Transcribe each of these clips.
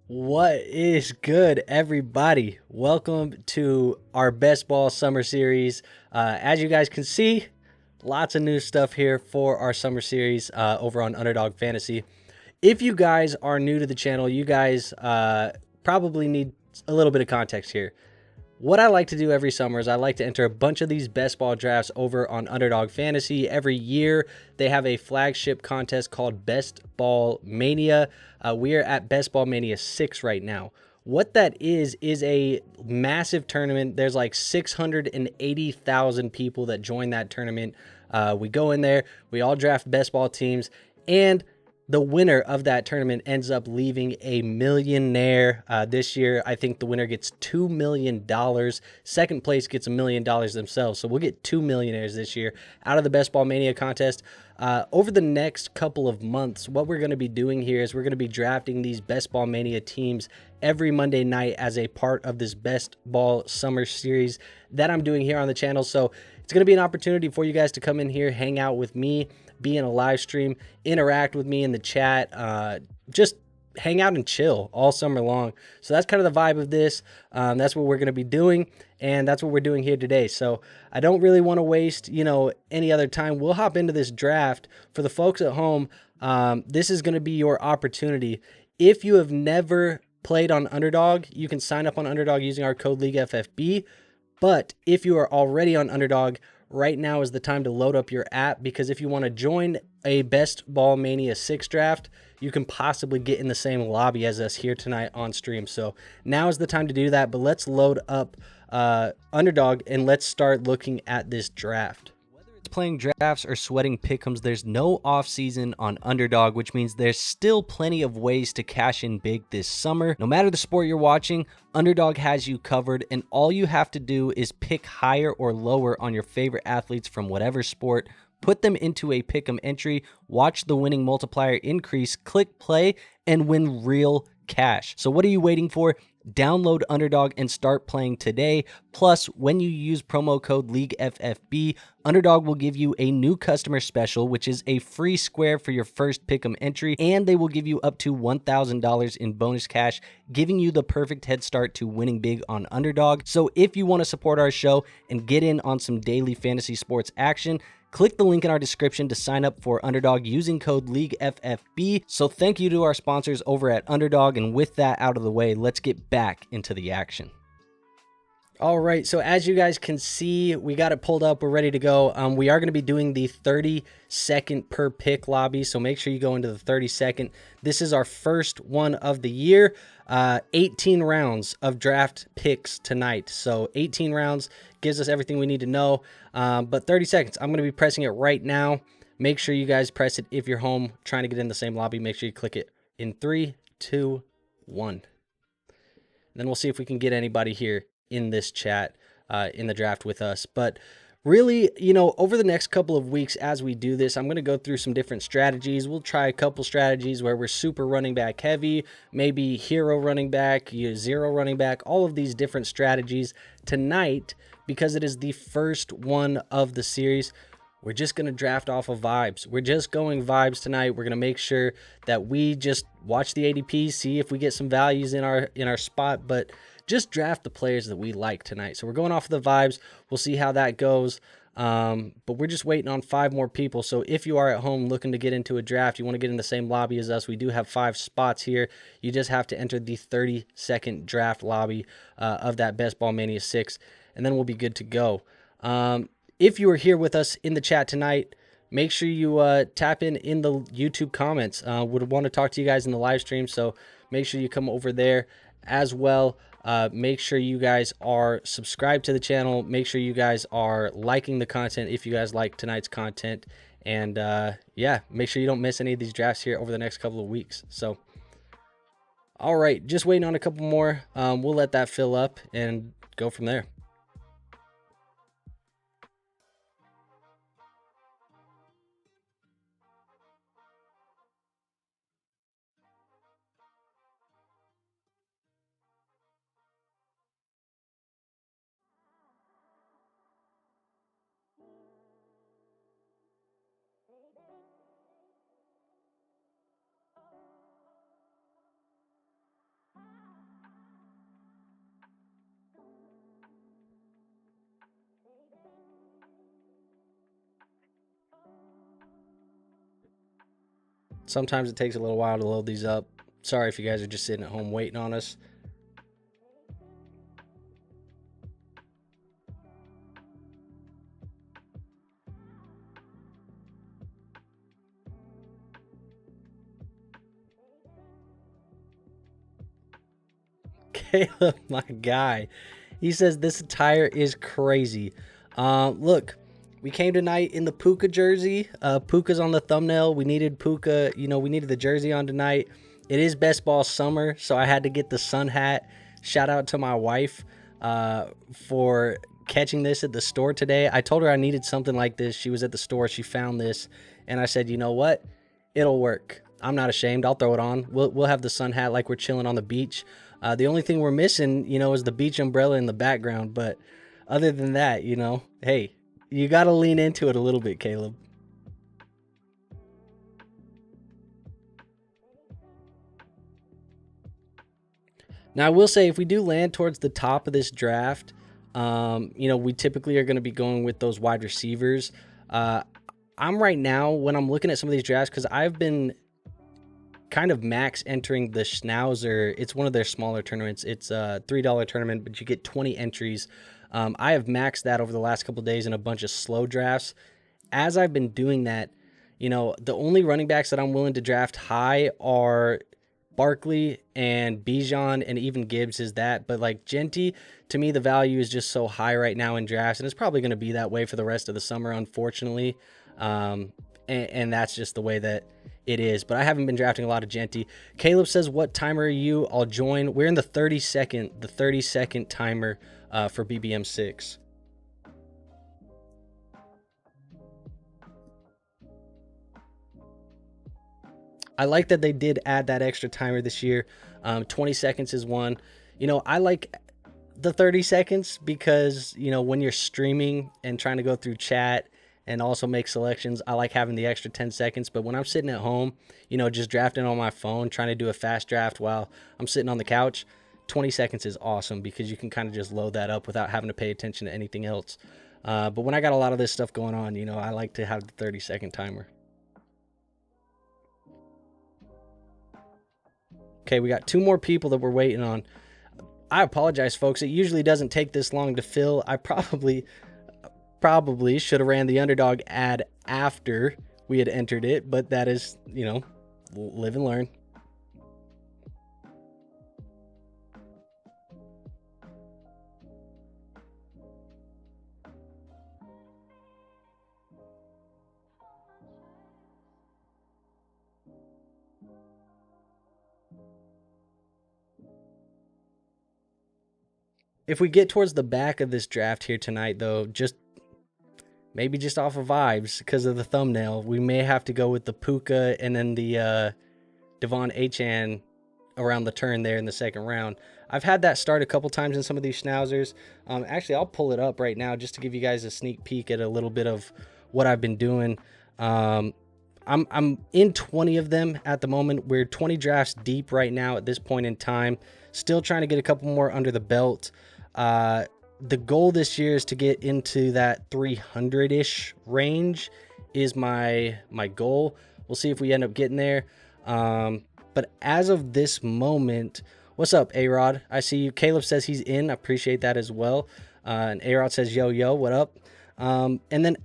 What is good, everybody? Welcome to our Best Ball Summer Series. As you guys can see, lots of new stuff here for our Summer Series over on Underdog Fantasy. If you guys are new to the channel, you guys probably need a little bit of context here. What I like to do every summer is I like to enter a bunch of these best ball drafts over on Underdog Fantasy. Every year, they have a flagship contest called Best Ball Mania. We are at Best Ball Mania 6 right now. What that is a massive tournament. There's like 680,000 people that join that tournament. We go in there, we all draft best ball teams, and the winner of that tournament ends up leaving a millionaire. This year, I think the winner gets $2 million. Second place gets $1 million themselves. So we'll get 2 millionaires this year out of the Best Ball Mania contest. Over the next couple of months, what we're going to be doing here is we're going to be drafting these Best Ball Mania teams every Monday night as a part of this Best Ball Summer Series that I'm doing here on the channel. So it's going to be an opportunity for you guys to come in here, hang out with me, be in a live stream, interact with me in the chat, just hang out and chill all summer long. So that's kind of the vibe of this. That's what we're going to be doing, and that's what we're doing here today. So I don't really want to waste, any other time. We'll hop into this draft. For the folks at home, this is going to be your opportunity. If you have never played on Underdog, you can sign up on Underdog using our code LEAGUEFFB. But if you are already on Underdog, right now is the time to load up your app, because if you want to join a Best Ball Mania 6 draft, you can possibly get in the same lobby as us here tonight on stream. So now is the time to do that, but let's load up Underdog and let's start looking at this draft. Playing drafts or sweating pick'ems, there's no off season on Underdog, which means there's still plenty of ways to cash in big this summer. No matter the sport you're watching, Underdog has you covered, and all you have to do is pick higher or lower on your favorite athletes from whatever sport, put them into a pick'em entry, watch the winning multiplier increase, click play, and win real cash. So what are you waiting for? Download Underdog and start playing today. Plus, when you use promo code LEAGUEFFB, Underdog will give you a new customer special, which is a free square for your first pick'em entry, and they will give you up to $1,000 in bonus cash, giving you the perfect head start to winning big on Underdog. So if you want to support our show and get in on some daily fantasy sports action, click the link in our description to sign up for Underdog using code LEAGUEFFB. So thank you to our sponsors over at Underdog, and with that out of the way, let's get back into the action. All right, so as you guys can see, we got it pulled up. We're ready to go. We are going to be doing the 30-second per pick lobby, so make sure you go into the 30-second. This is our first one of the year. 18 rounds of draft picks tonight. So 18 rounds gives us everything we need to know. But 30 seconds, I'm going to be pressing it right now. Make sure you guys press it if you're home trying to get in the same lobby. Make sure you click it in 3, 2, 1. And then we'll see if we can get anybody here in this chat in the draft with us. But really, over the next couple of weeks as we do this, I'm going to go through some different strategies. We'll try a couple strategies where we're super running back heavy, maybe hero running back, zero running back, all of these different strategies. Tonight, because it is the first one of the series, we're just going to draft off of vibes. We're just going vibes tonight. We're going to make sure that we just watch the ADP, see if we get some values in our spot, but just draft the players that we like tonight. So we're going off of the vibes. We'll see how that goes. But we're just waiting on 5 more people. So if you are at home looking to get into a draft, you want to get in the same lobby as us, we do have 5 spots here. You just have to enter the 30-second draft lobby of that Best Ball Mania 6, and then we'll be good to go. If you are here with us in the chat tonight, make sure you tap in the YouTube comments. Would want to talk to you guys in the live stream, so make sure you come over there as well. Make sure you guys are subscribed to the channel. Make sure you guys are liking the content if you guys like tonight's content. And yeah, make sure you don't miss any of these drafts here over the next couple of weeks. So, all right, just waiting on a couple more. We'll let that fill up and go from there. Sometimes it takes a little while to load these up. Sorry if you guys are just sitting at home waiting on us. Caleb, my guy, he says this attire is crazy. Look, we came tonight in the Puka jersey. Puka's on the thumbnail. We needed Puka. You know, we needed the jersey on tonight. It is best ball summer, so I had to get the sun hat. Shout out to my wife for catching this at the store today. I told her I needed something like this. She was at the store. She found this, and I said, you know what? It'll work. I'm not ashamed. I'll throw it on. We'll have the sun hat like we're chilling on the beach. The only thing we're missing, you know, is the beach umbrella in the background. But other than that, you know, hey, you got to lean into it a little bit, Caleb. Now, I will say, if we do land towards the top of this draft, you know, we typically are going to be going with those wide receivers. I'm right now, when I'm looking at some of these drafts, because I've been kind of max entering the Schnauzer. It's one of their smaller tournaments. It's a $3 tournament, but you get 20 entries. I have maxed that over the last couple of days in a bunch of slow drafts. As I've been doing that, you know, the only running backs that I'm willing to draft high are Barkley and Bijan, and even Gibbs is that. But like Genty, to me, the value is just so high right now in drafts, and it's probably going to be that way for the rest of the summer, unfortunately. And that's just the way that it is. But I haven't been drafting a lot of Genty. Caleb says, what timer are you? I'll join. We're in the 30-second timer for BBM 6. I like that they did add that extra timer this year. 20 seconds is one. You know, I like the 30 seconds because, you know, when you're streaming and trying to go through chat and also make selections, I like having the extra 10 seconds. But when I'm sitting at home, you know, just drafting on my phone, trying to do a fast draft while I'm sitting on the couch, 20 seconds is awesome because you can kind of just load that up without having to pay attention to anything else. But when I got a lot of this stuff going on, you know, I like to have the 30-second timer. Okay, we got 2 more people that we're waiting on. I apologize, folks. It usually doesn't take this long to fill. I probably should have ran the underdog ad after we had entered it, but that is, you know, live and learn. If we get towards the back of this draft here tonight, though, maybe just off of vibes because of the thumbnail, we may have to go with the Puka and then the Devon Achan around the turn there in the second round. I've had that start a couple times in some of these Schnauzers. Actually, I'll pull it up right now just to give you guys a sneak peek at a little bit of what I've been doing. I'm in 20 of them at the moment. We're 20 drafts deep right now at this point in time. Still trying to get a couple more under the belt. The goal this year is to get into that 300-ish range is my goal. We'll see if we end up getting there. But as of this moment, what's up, A-Rod? I see you. Caleb says he's in. I appreciate that as well. And A-Rod says, yo, what up? And then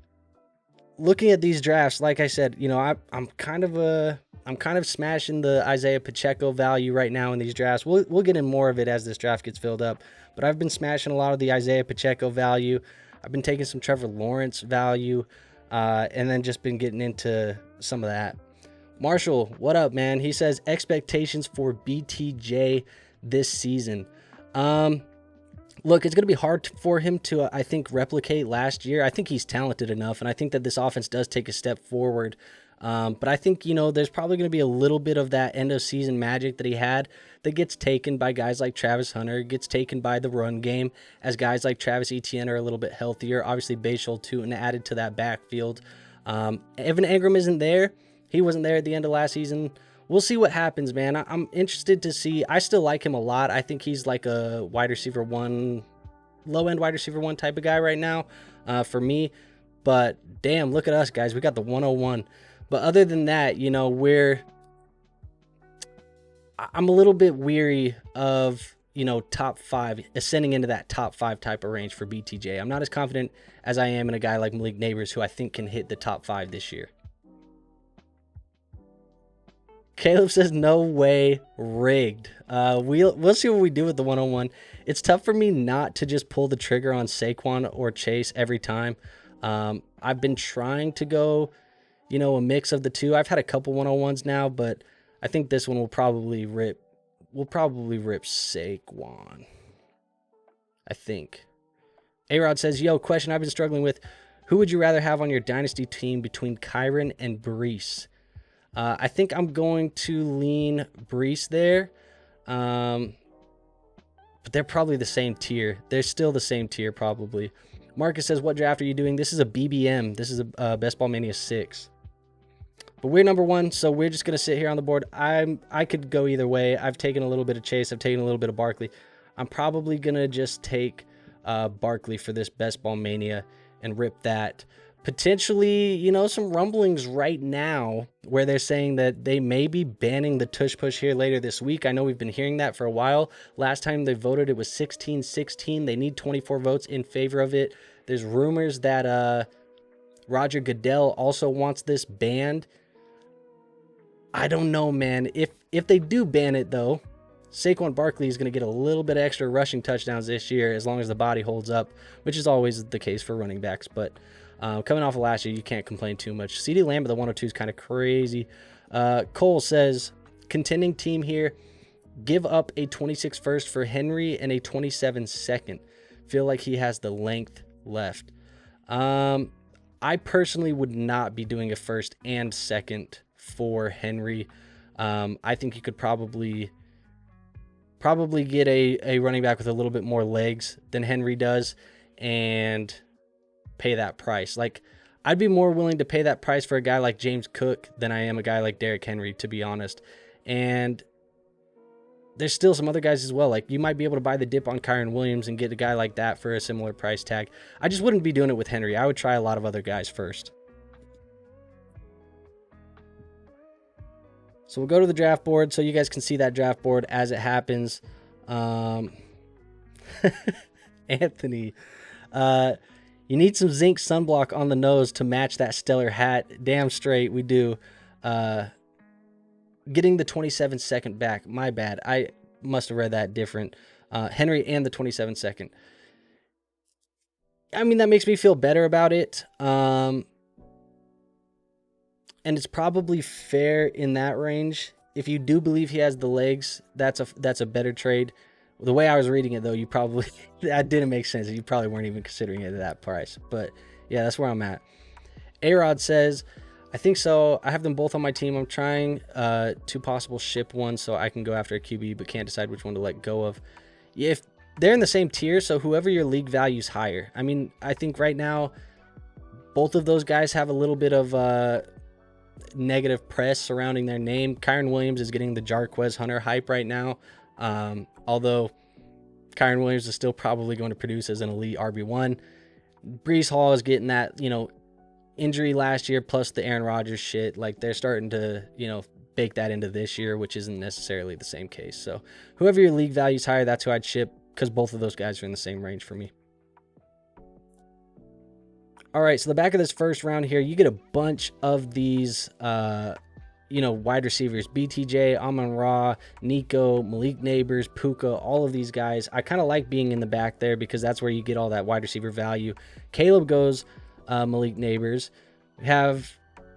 looking at these drafts, like I said, you know, I'm kind of smashing the Isaiah Pacheco value right now in these drafts. We'll get in more of it as this draft gets filled up. But I've been smashing a lot of the Isaiah Pacheco value. I've been taking some Trevor Lawrence value, and then just been getting into some of that. Marshall, what up, man? He says expectations for BTJ this season. Look, it's going to be hard for him to, I think, replicate last year. I think he's talented enough, and I think that this offense does take a step forward. But I think, you know, there's probably going to be a little bit of that end of season magic that he had that gets taken by guys like Travis Hunter, gets taken by the run game as guys like Travis Etienne are a little bit healthier. Obviously, Bashal too, and added to that backfield. Evan Engram isn't there. He wasn't there at the end of last season. We'll see what happens, man. I'm interested to see. I still like him a lot. I think he's like a wide receiver one, low-end wide receiver one type of guy right now for me. But damn, look at us, guys. We got the 101. But other than that, you know, we're I'm a little bit weary of, top 5, ascending into that top 5 type of range for BTJ. I'm not as confident as I am in a guy like Malik Neighbors, who I think can hit the top 5 this year. Caleb says, no way, rigged. We'll see what we do with the 101. It's tough for me not to just pull the trigger on Saquon or Chase every time. I've been trying to go, a mix of the two. I've had a couple 101s now, but I think this one will probably rip. We'll probably rip Saquon, I think. A-Rod says, yo, question I've been struggling with. Who would you rather have on your dynasty team between Kyren and Breece? I think I'm going to lean Breece there. But they're probably the same tier. They're still the same tier, probably. Marcus says, what draft are you doing? This is a BBM. This is a Best Ball Mania 6. But we're number 1, so we're just going to sit here on the board. I could go either way. I've taken a little bit of Chase. I've taken a little bit of Barkley. I'm probably going to just take Barkley for this Best Ball Mania and rip that. Potentially, some rumblings right now where they're saying that they may be banning the tush push here later this week. I know we've been hearing that for a while. Last time they voted, it was 16-16. They need 24 votes in favor of it. There's rumors that Roger Goodell also wants this banned. I don't know, man. If they do ban it, though, Saquon Barkley is going to get a little bit extra rushing touchdowns this year as long as the body holds up, which is always the case for running backs. But coming off of last year, you can't complain too much. CeeDee Lamb at the 102 is kind of crazy. Cole says, contending team here, give up a 26 first for Henry and a 27 second. Feel like he has the length left. I personally would not be doing a first and second for Henry. I think you could probably get a running back with a little bit more legs than Henry does and pay that price. Like, I'd be more willing to pay that price for a guy like James Cook than I am a guy like Derrick Henry, to be honest. And there's still some other guys as well. Like, you might be able to buy the dip on Kyren Williams and get a guy like that for a similar price tag. I just wouldn't be doing it with Henry. I would try a lot of other guys first. So we'll go to the draft board so you guys can see that draft board as it happens. Anthony, you need some zinc sunblock on the nose to match that stellar hat. Damn straight, we do. Getting the 27 second back. My bad. I must have read that different. Henry and the 27 second. I mean, that makes me feel better about it. And it's probably fair in that range. If you do believe he has the legs, that's a better trade. The way I was reading it, though, you probably that didn't make sense. You probably weren't even considering it at that price. But yeah, that's where I'm at. A-Rod says, I think so. I have them both on my team. I'm trying to possible ship one so I can go after a QB, but can't decide which one to let go of. If they're in the same tier, so whoever your league value's higher. I mean, I think right now both of those guys have a little bit of negative press surrounding their name. Kyren Williams is getting the Jarquez Hunter hype right now. Although Kyren Williams is still probably going to produce as an elite RB1. Breece Hall is getting that, injury last year plus the Aaron Rodgers shit. Like, they're starting to, bake that into this year, which isn't necessarily the same case. So whoever your league value is higher, that's who I'd ship, because both of those guys are in the same range for me. All right, so the back of this first round here, you get a bunch of these, wide receivers. BTJ, Amon-Ra, Nico, Malik Neighbors, Puka, all of these guys. I kind of like being in the back there because that's where you get all that wide receiver value. Caleb goes Malik Neighbors. We have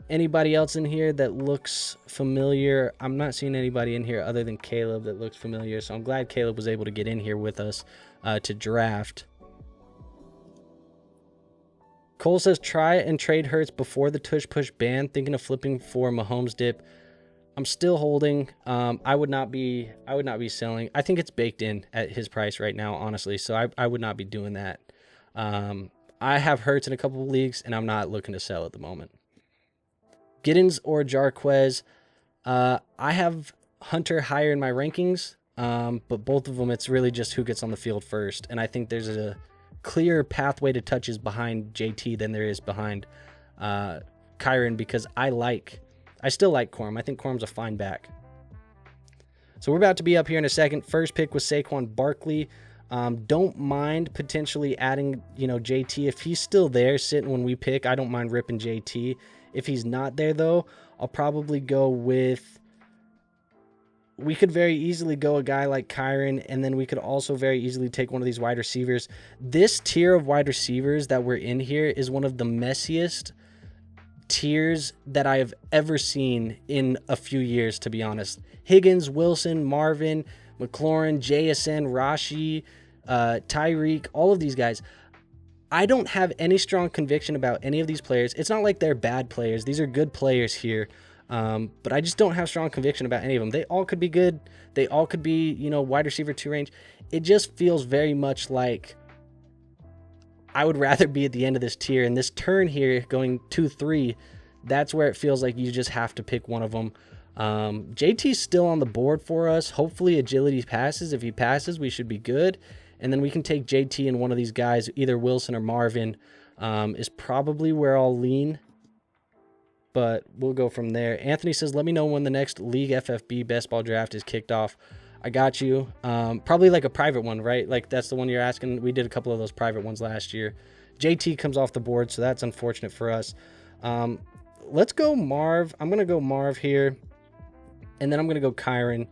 anybody else in here that looks familiar? I'm not seeing anybody in here other than Caleb that looks familiar, so I'm glad Caleb was able to get in here with us to draft. Cole says, try and trade Hurts before the tush push ban. Thinking of flipping for Mahomes dip. I'm still holding. I would not be selling. I think it's baked in at his price right now, honestly. So I would not be doing that. I have Hurts in a couple of leagues, and I'm not looking to sell at the moment. Giddens or Jarquez. I have Hunter higher in my rankings, but both of them, it's really just who gets on the field first. And I think there's a clear pathway to touches behind JT than there is behind Kyren, because I still like Corum. I think Corum's a fine back. So we're about to be up here in a second. First pick was Saquon Barkley. Don't mind potentially adding, JT. If he's still there sitting when we pick, I don't mind ripping JT. If he's not there, though, I'll probably go with... We could very easily go a guy like Kyren, and then we could also very easily take one of these wide receivers. This tier of wide receivers that we're in here is one of the messiest tiers that I have ever seen in a few years, to be honest. Higgins, Wilson, Marvin, McLaurin, JSN, Rashi, Tyreek, all of these guys. I don't have any strong conviction about any of these players. It's not like they're bad players. These are good players here. But I just don't have strong conviction about any of them. They all could be good. They all could be, wide receiver 2 range. It just feels very much like I would rather be at the end of this tier. And this turn here going 2-3, that's where it feels like you just have to pick one of them. JT's still on the board for us. Hopefully agility passes. If he passes, we should be good. And then we can take JT and one of these guys, either Wilson or Marvin, is probably where I'll lean. But we'll go from there. Anthony says, let me know when the next League FFB best ball draft is kicked off. I got you. Probably like a private one, right? Like that's the one you're asking. We did a couple of those private ones last year. JT comes off the board, so that's unfortunate for us. Let's go Marv. I'm going to go Marv here. And then I'm going to go Kyren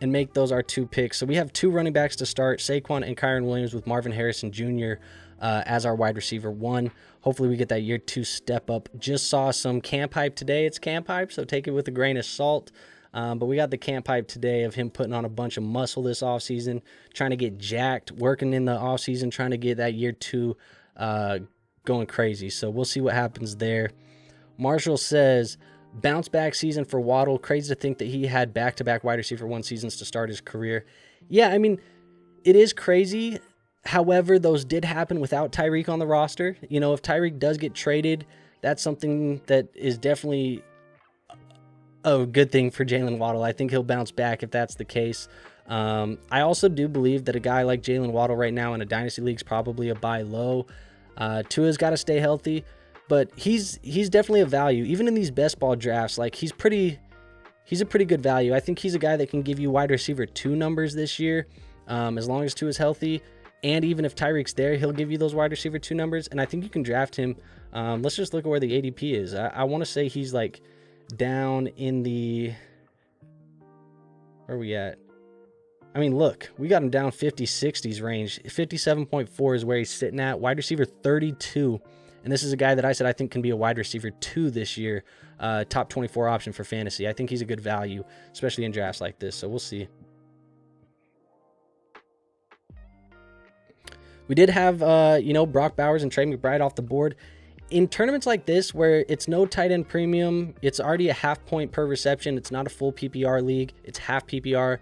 and make those our 2 picks. So we have 2 running backs to start, Saquon and Kyren Williams, with Marvin Harrison Jr. As our wide receiver 1. Hopefully we get that year 2 step up. Just saw some camp hype today. It's camp hype, so take it with a grain of salt. But we got the camp hype today of him putting on a bunch of muscle this offseason, trying to get jacked, working in the offseason, trying to get that year 2 going crazy. So we'll see what happens there. Marshall says, bounce back season for Waddle. Crazy to think that he had back-to-back wide receiver 1 seasons to start his career. Yeah, I mean, it is crazy. However, those did happen without Tyreek on the roster. If Tyreek does get traded, that's something that is definitely a good thing for Jalen Waddle. I think he'll bounce back if that's the case. I also do believe that a guy like Jalen Waddle right now in a dynasty league is probably a buy low. Tua's got to stay healthy, but he's definitely a value. Even in these best ball drafts, like he's a pretty good value. I think he's a guy that can give you wide receiver 2 numbers this year, as long as Tua's healthy. And even if Tyreek's there, he'll give you those wide receiver 2 numbers. And I think you can draft him. Let's just look at where the ADP is. I want to say he's like down in the... Where are we at? I mean, look, we got him down 50, 60s range. 57.4 is where he's sitting at. Wide receiver 32. And this is a guy that I said I think can be a wide receiver 2 this year. Top 24 option for fantasy. I think he's a good value, especially in drafts like this. So we'll see. We did have, Brock Bowers and Trey McBride off the board. In tournaments like this, where it's no tight end premium, it's already a half point per reception. It's not a full PPR league. It's half PPR.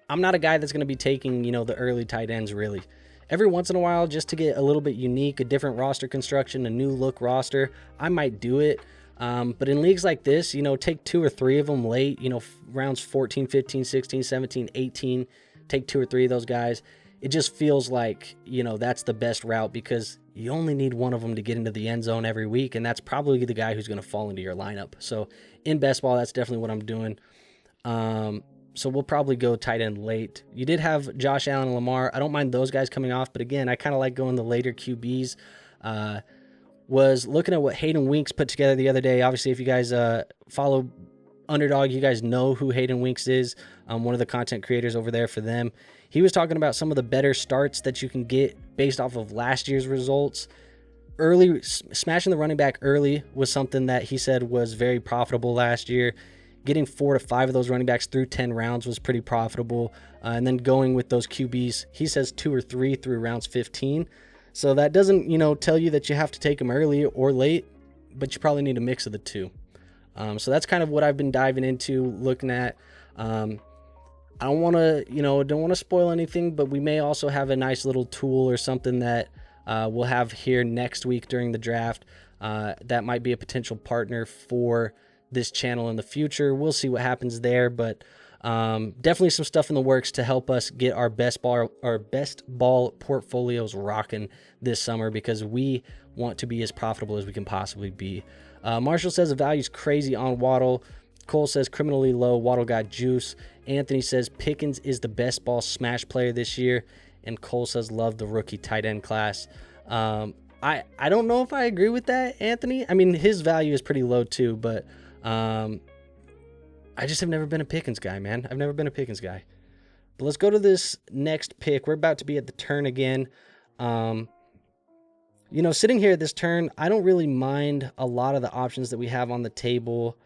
I'm not a guy that's going to be taking, the early tight ends, really. Every once in a while, just to get a little bit unique, a different roster construction, a new look roster, I might do it. But in leagues like this, take 2 or 3 of them late, rounds 14, 15, 16, 17, 18, take 2 or 3 of those guys. It just feels like, that's the best route because you only need one of them to get into the end zone every week, and that's probably the guy who's going to fall into your lineup. So in best ball, that's definitely what I'm doing. So we'll probably go tight end late. You did have Josh Allen and Lamar. I don't mind those guys coming off, but again, I kind of like going the later QBs. Was looking at what Hayden Winks put together the other day. Obviously, if you guys follow Underdog, you guys know who Hayden Winks is, one of the content creators over there for them. He was talking about some of the better starts that you can get based off of last year's results. Early smashing the running back early was something that he said was very profitable last year. Getting 4 to 5 of those running backs through 10 rounds was pretty profitable. And then going with those QBs, he says 2 or 3 through rounds 15. So that doesn't, tell you that you have to take them early or late, but you probably need a mix of the 2. So that's kind of what I've been diving into, looking at. I don't want to, spoil anything, but we may also have a nice little tool or something that we'll have here next week during the draft. That might be a potential partner for this channel in the future. We'll see what happens there, but definitely some stuff in the works to help us get our best ball portfolios rocking this summer because we want to be as profitable as we can possibly be. Marshall says the value's crazy on Waddle. Cole says criminally low. Waddle got juice. Anthony says Pickens is the best ball smash player this year. And Cole says love the rookie tight end class. I don't know if I agree with that, Anthony. I mean, his value is pretty low too, but I just have never been a Pickens guy, man. I've never been a Pickens guy. But let's go to this next pick. We're about to be at the turn again. Sitting here at this turn, I don't really mind a lot of the options that we have on the table.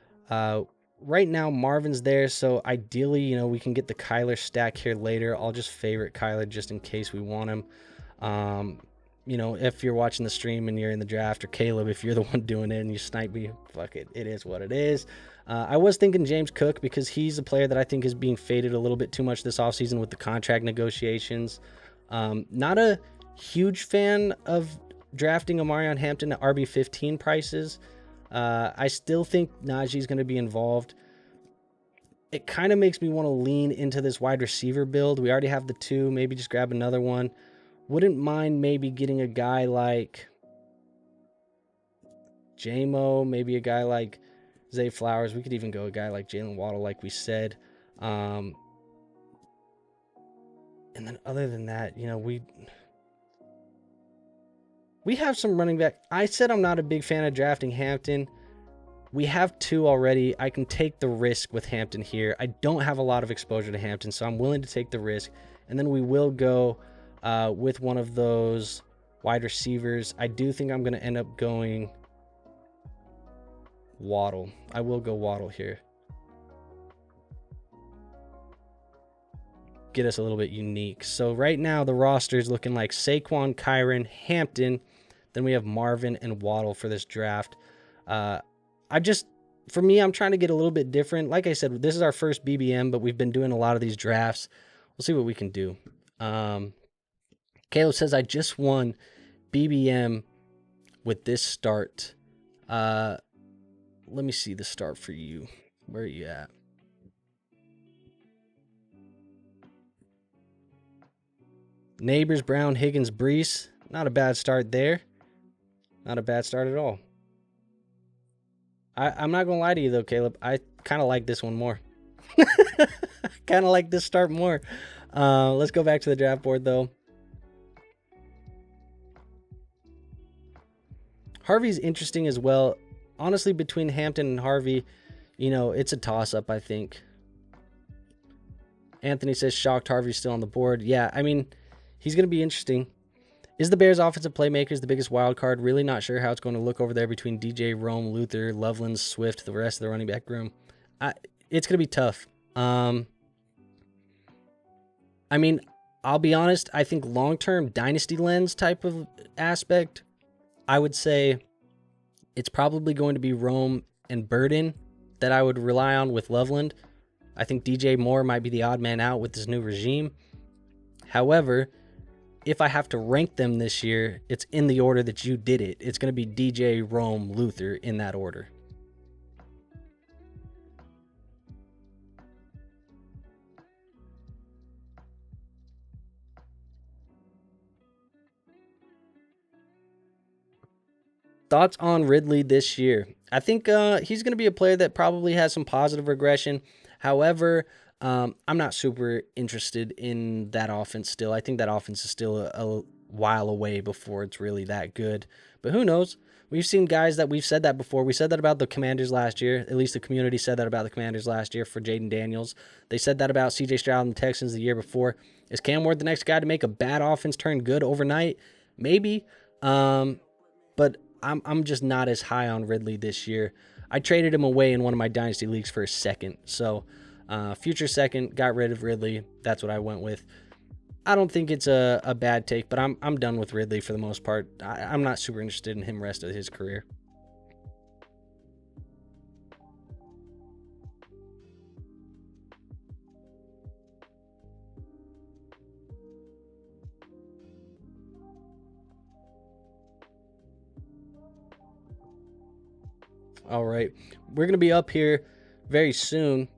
Right now, Marvin's there, so ideally, we can get the Kyler stack here later. I'll just favorite Kyler just in case we want him. If you're watching the stream and you're in the draft, or Caleb, if you're the one doing it and you snipe me, fuck it. It is what it is. I was thinking James Cook because he's a player that I think is being faded a little bit too much this offseason with the contract negotiations. Not a huge fan of drafting Omarion Hampton at RB15 prices. I still think Najee's going to be involved. It kind of makes me want to lean into this wide receiver build. We already have the 2. Maybe just grab another one. Wouldn't mind maybe getting a guy like J-Mo, maybe a guy like Zay Flowers. We could even go a guy like Jalen Waddle, like we said. And then other than that, we have some running back. I said I'm not a big fan of drafting Hampton. We have 2 already. I can take the risk with Hampton here. I don't have a lot of exposure to Hampton, so I'm willing to take the risk. And then we will go with one of those wide receivers. I do think I'm going to end up going Waddle. I will go Waddle here. Get us a little bit unique. So right now the roster is looking like Saquon, Kyron, Hampton. Then we have Marvin and Waddle for this draft. For me, I'm trying to get a little bit different. Like I said, this is our first BBM, but we've been doing a lot of these drafts. We'll see what we can do. Caleb says, I just won BBM with this start. Let me see the start for you. Where are you at? Neighbors, Brown, Higgins, Brees. Not a bad start there. Not a bad start at all. I'm not going to lie to you, though, Caleb. I kind of like this one more. Kind of like this start more. Let's go back to the draft board, though. Harvey's interesting as well. Honestly, between Hampton and Harvey, it's a toss-up, I think. Anthony says, shocked Harvey's still on the board. Yeah, I mean, he's going to be interesting. Is the Bears' offensive playmakers the biggest wild card? Really not sure how it's going to look over there between DJ, Rome, Luther, Loveland, Swift, the rest of the running back room. It's going to be tough. I mean, I'll be honest. I think long-term dynasty lens type of aspect, I would say it's probably going to be Rome and Burden that I would rely on with Loveland. I think DJ Moore might be the odd man out with this new regime. However, if I have to rank them this year, it's in the order that you did it. It's going to be DJ, Rome, Luther in that order. Thoughts on Ridley this year? I think he's going to be a player that probably has some positive regression. However, I'm not super interested in that offense still. I think that offense is still a while away before it's really that good. But who knows? We've seen guys that we've said that before. We said that about the Commanders last year. At least the community said that about the Commanders last year for Jaden Daniels. They said that about C.J. Stroud and the Texans the year before. Is Cam Ward the next guy to make a bad offense turn good overnight? Maybe. But I'm just not as high on Ridley this year. I traded him away in one of my dynasty leagues for a second. So future second, got rid of Ridley. That's what I went with. I don't think it's a bad take, but I'm done with Ridley for the most part. I'm not super interested in him rest of his career. All right, we're going to be up here very soon.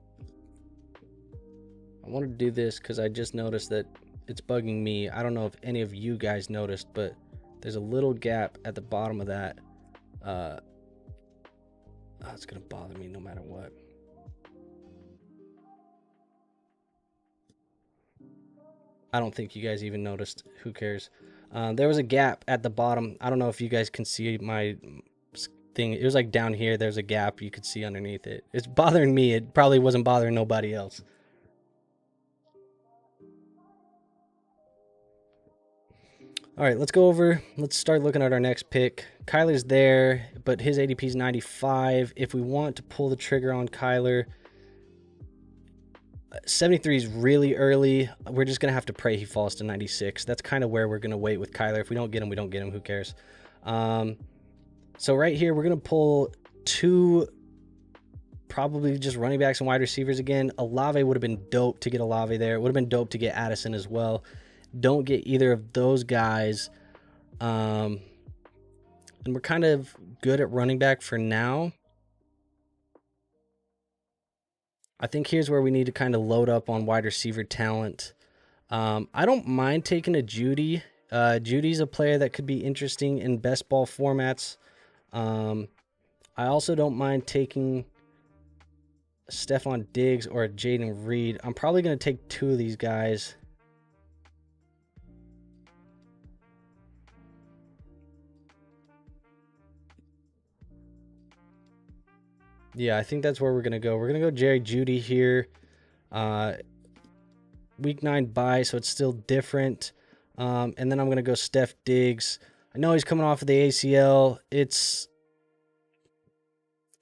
I wanted to do this because I just noticed that it's bugging me. I don't know if any of you guys noticed, but there's a little gap at the bottom of that. It's going to bother me no matter what. I don't think you guys even noticed. Who cares? There was a gap at the bottom. I don't know if you guys can see my thing. It was like down here. There's a gap you could see underneath it. It's bothering me. It probably wasn't bothering nobody else. All right, let's go over. Let's start looking at our next pick. Kyler's there, but his ADP is 95. If we want to pull the trigger on Kyler, 73 is really early. We're just going to have to pray he falls to 96. That's kind of where we're going to wait with Kyler. If we don't get him, we don't get him. Who cares? So right here, we're going to pull two probably just running backs and wide receivers again. Olave would have been dope to get Olave there. It would have been dope to get Addison as well. Don't get either of those guys. And we're kind of good at running back for now. I think here's where we need to kind of load up on wide receiver talent. I don't mind taking a Judy. Judy's a player that could be interesting in best ball formats. I also don't mind taking Stephon Diggs or Jaden Reed. I'm probably going to take two of these guys. Yeah, I think that's where we're going to go. We're going to go Jerry Judy here. Week 9 bye, so it's still different. And then I'm going to go Steph Diggs. I know he's coming off of the ACL. It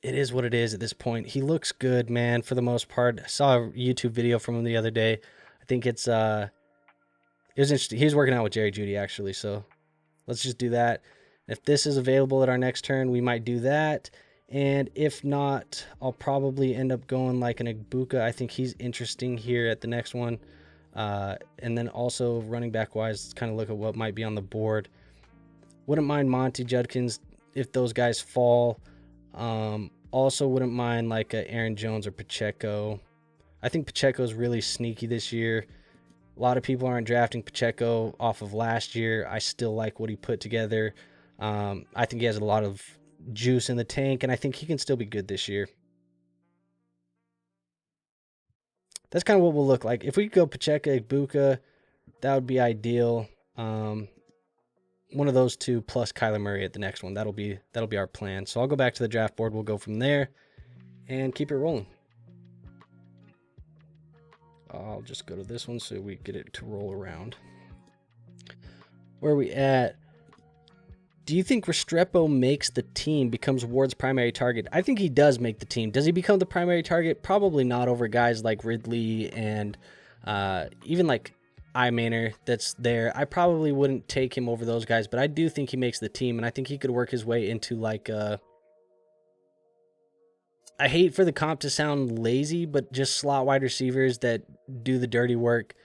is what it is at this point. He looks good, man, for the most part. I saw a YouTube video from him the other day. I think it was interesting. He was working out with Jerry Judy, actually, so let's just do that. If this is available at our next turn, we might do that. And if not, I'll probably end up going like an Ibuka. I think he's interesting here at the next one. And then also running back wise, let's kind of look at what might be on the board. Wouldn't mind Monty Judkins if those guys fall. Also wouldn't mind like a Aaron Jones or Pacheco. I think Pacheco's really sneaky this year. A lot of people aren't drafting Pacheco off of last year. I still like what he put together. I think he has a lot of juice in the tank, and I think he can still be good this year. That's kind of what we'll look like. If we could go Pacheco, Ibuka, that would be ideal. One of those two plus Kyler Murray at the next one. That'll be our plan. So I'll go back to the draft board. We'll go from there and keep it rolling. I'll just go to this one so we get it to roll around. Where are we at? Do you think Restrepo makes the team, becomes Ward's primary target? I think he does make the team. Does he become the primary target? Probably not over guys like Ridley and even like Manor that's there. I probably wouldn't take him over those guys, but I do think he makes the team, and I think he could work his way into like I hate for the comp to sound lazy, but just slot wide receivers that do the dirty work.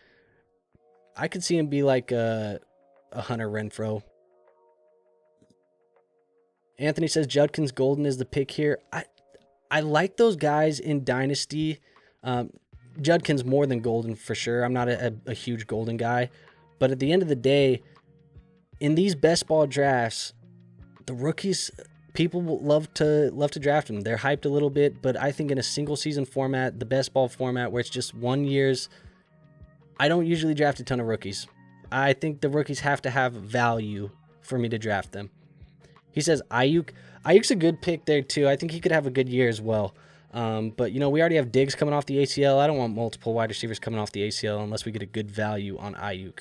I could see him be like a Hunter Renfrow. Anthony says Judkins Golden is the pick here. I like those guys in Dynasty. Judkins more than Golden for sure. I'm not a huge Golden guy. But at the end of the day, in these best ball drafts, the rookies, people love to draft them. They're hyped a little bit, but I think in a single season format, the best ball format where it's just 1 year's, I don't usually draft a ton of rookies. I think the rookies have to have value for me to draft them. He says Ayuk. Ayuk's a good pick there too. I think he could have a good year as well. But, you know, we already have Diggs coming off the ACL. I don't want multiple wide receivers coming off the ACL unless we get a good value on Ayuk.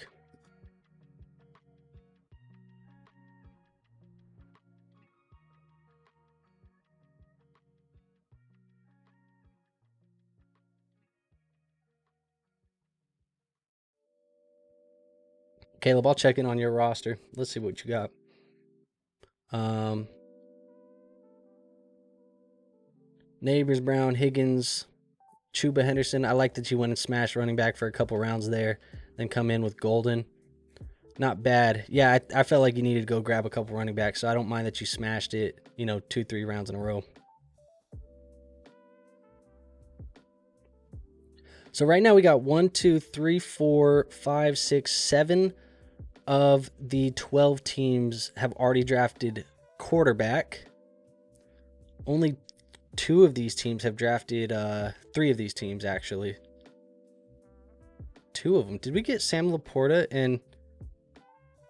Caleb, I'll check in on your roster. Let's see what you got. Neighbors, Brown, Higgins, Chuba Henderson. I like that you went and smashed running back for a couple rounds there, then come in with Golden. Not bad. Yeah, I felt like you needed to go grab a couple running backs, so I don't mind that you smashed it, 2-3 rounds in a row. So right now we got 1, 2, 3, 4, 5, 6, 7 of the 12 teams have already drafted quarterback. Only 2 of these teams have drafted, 3 of these teams actually. 2 of them. Did we get Sam Laporta and...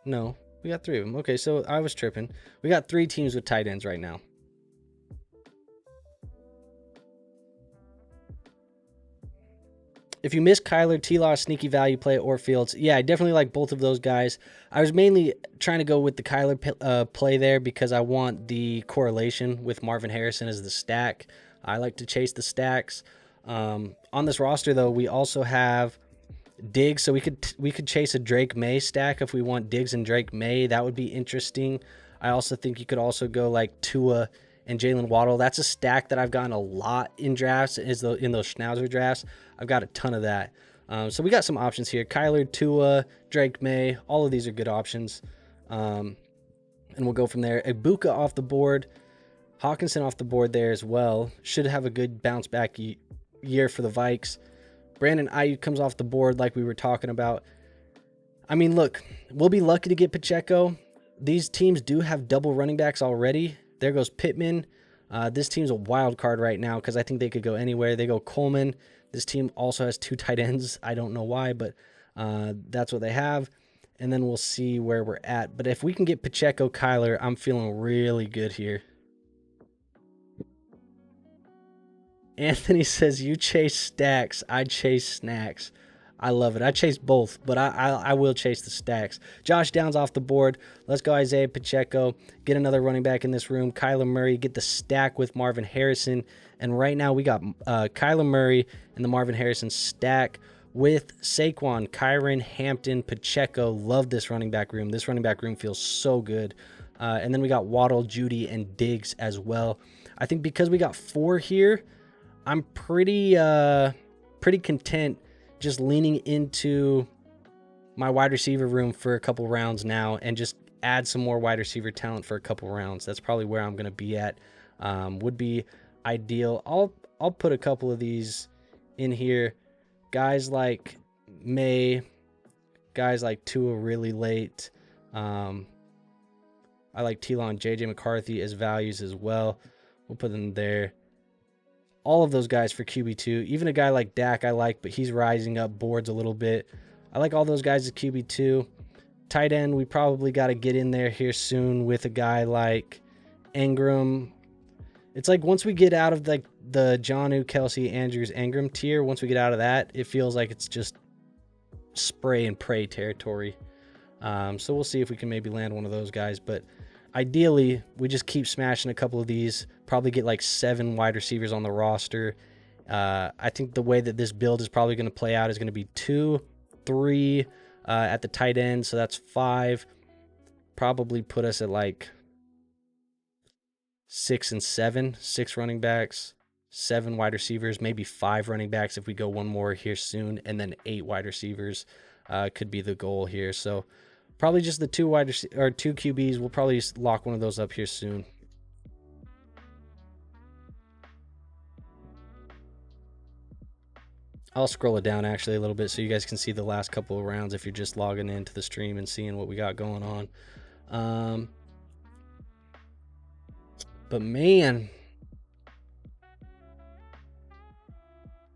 No, we got 3 of them. Okay, so I was tripping. We got 3 teams with tight ends right now. If you miss Kyler, T-Law, sneaky value play, or Fields, yeah, I definitely like both of those guys. I was mainly trying to go with the Kyler play there because I want the correlation with Marvin Harrison as the stack. I like to chase the stacks. On this roster, though, we also have Diggs, so we could chase a Drake May stack if we want Diggs and Drake May. That would be interesting. I also think you could also go like Tua and Jalen Waddle. That's a stack that I've gotten a lot in drafts, in those Schnauzer drafts. I've got a ton of that. So we got some options here. Kyler, Tua, Drake May, all of these are good options. And we'll go from there. Ibuka off the board. Hawkinson off the board there as well. Should have a good bounce back year for the Vikes. Brandon Ayuk comes off the board like we were talking about. I mean, look, we'll be lucky to get Pacheco. These teams do have double running backs already. There goes Pittman. This team's a wild card right now because I think they could go anywhere. They go Coleman. This team also has 2 tight ends. I don't know why, but that's what they have. And then we'll see where we're at. But if we can get Pacheco, Kyler, I'm feeling really good here. Anthony says, you chase stacks, I chase snacks. I love it. I chase both, but I will chase the stacks. Josh Downs off the board. Let's go Isaiah Pacheco. Get another running back in this room. Kyler Murray. Get the stack with Marvin Harrison. And right now we got Kyler Murray and the Marvin Harrison stack with Saquon, Kyron, Hampton, Pacheco. Love this running back room. This running back room feels so good. And then we got Waddle, Judy, and Diggs as well. I think because we got 4 here, I'm pretty content just leaning into my wide receiver room for a couple rounds now and just add some more wide receiver talent for a couple rounds. That's probably where I'm going to be at. Would be ideal. I'll put a couple of these in here. Guys like May, guys like Tua really late. I like T-Law and JJ McCarthy as values as well. We'll put them there. All of those guys for QB2. Even a guy like Dak I like, but he's rising up boards a little bit. I like all those guys as QB2. Tight end, we probably got to get in there here soon with a guy like Ingram. It's like once we get out of the Jonnu, Kelsey, Andrews, Ingram tier, once we get out of that, it feels like it's just spray and pray territory. So we'll see if we can maybe land one of those guys. But ideally, we just keep smashing a couple of these. Probably get like 7 wide receivers on the roster. I think the way that this build is probably going to play out is going to be 2, 3 at the tight end. So that's 5. Probably put us at like 6 and 7. 6 running backs, 7 wide receivers, maybe 5 running backs if we go one more here soon. And then 8 wide receivers could be the goal here. So probably just the 2 QBs. We'll probably just lock one of those up here soon. I'll scroll it down actually a little bit so you guys can see the last couple of rounds if you're just logging into the stream and seeing what we got going on. But man,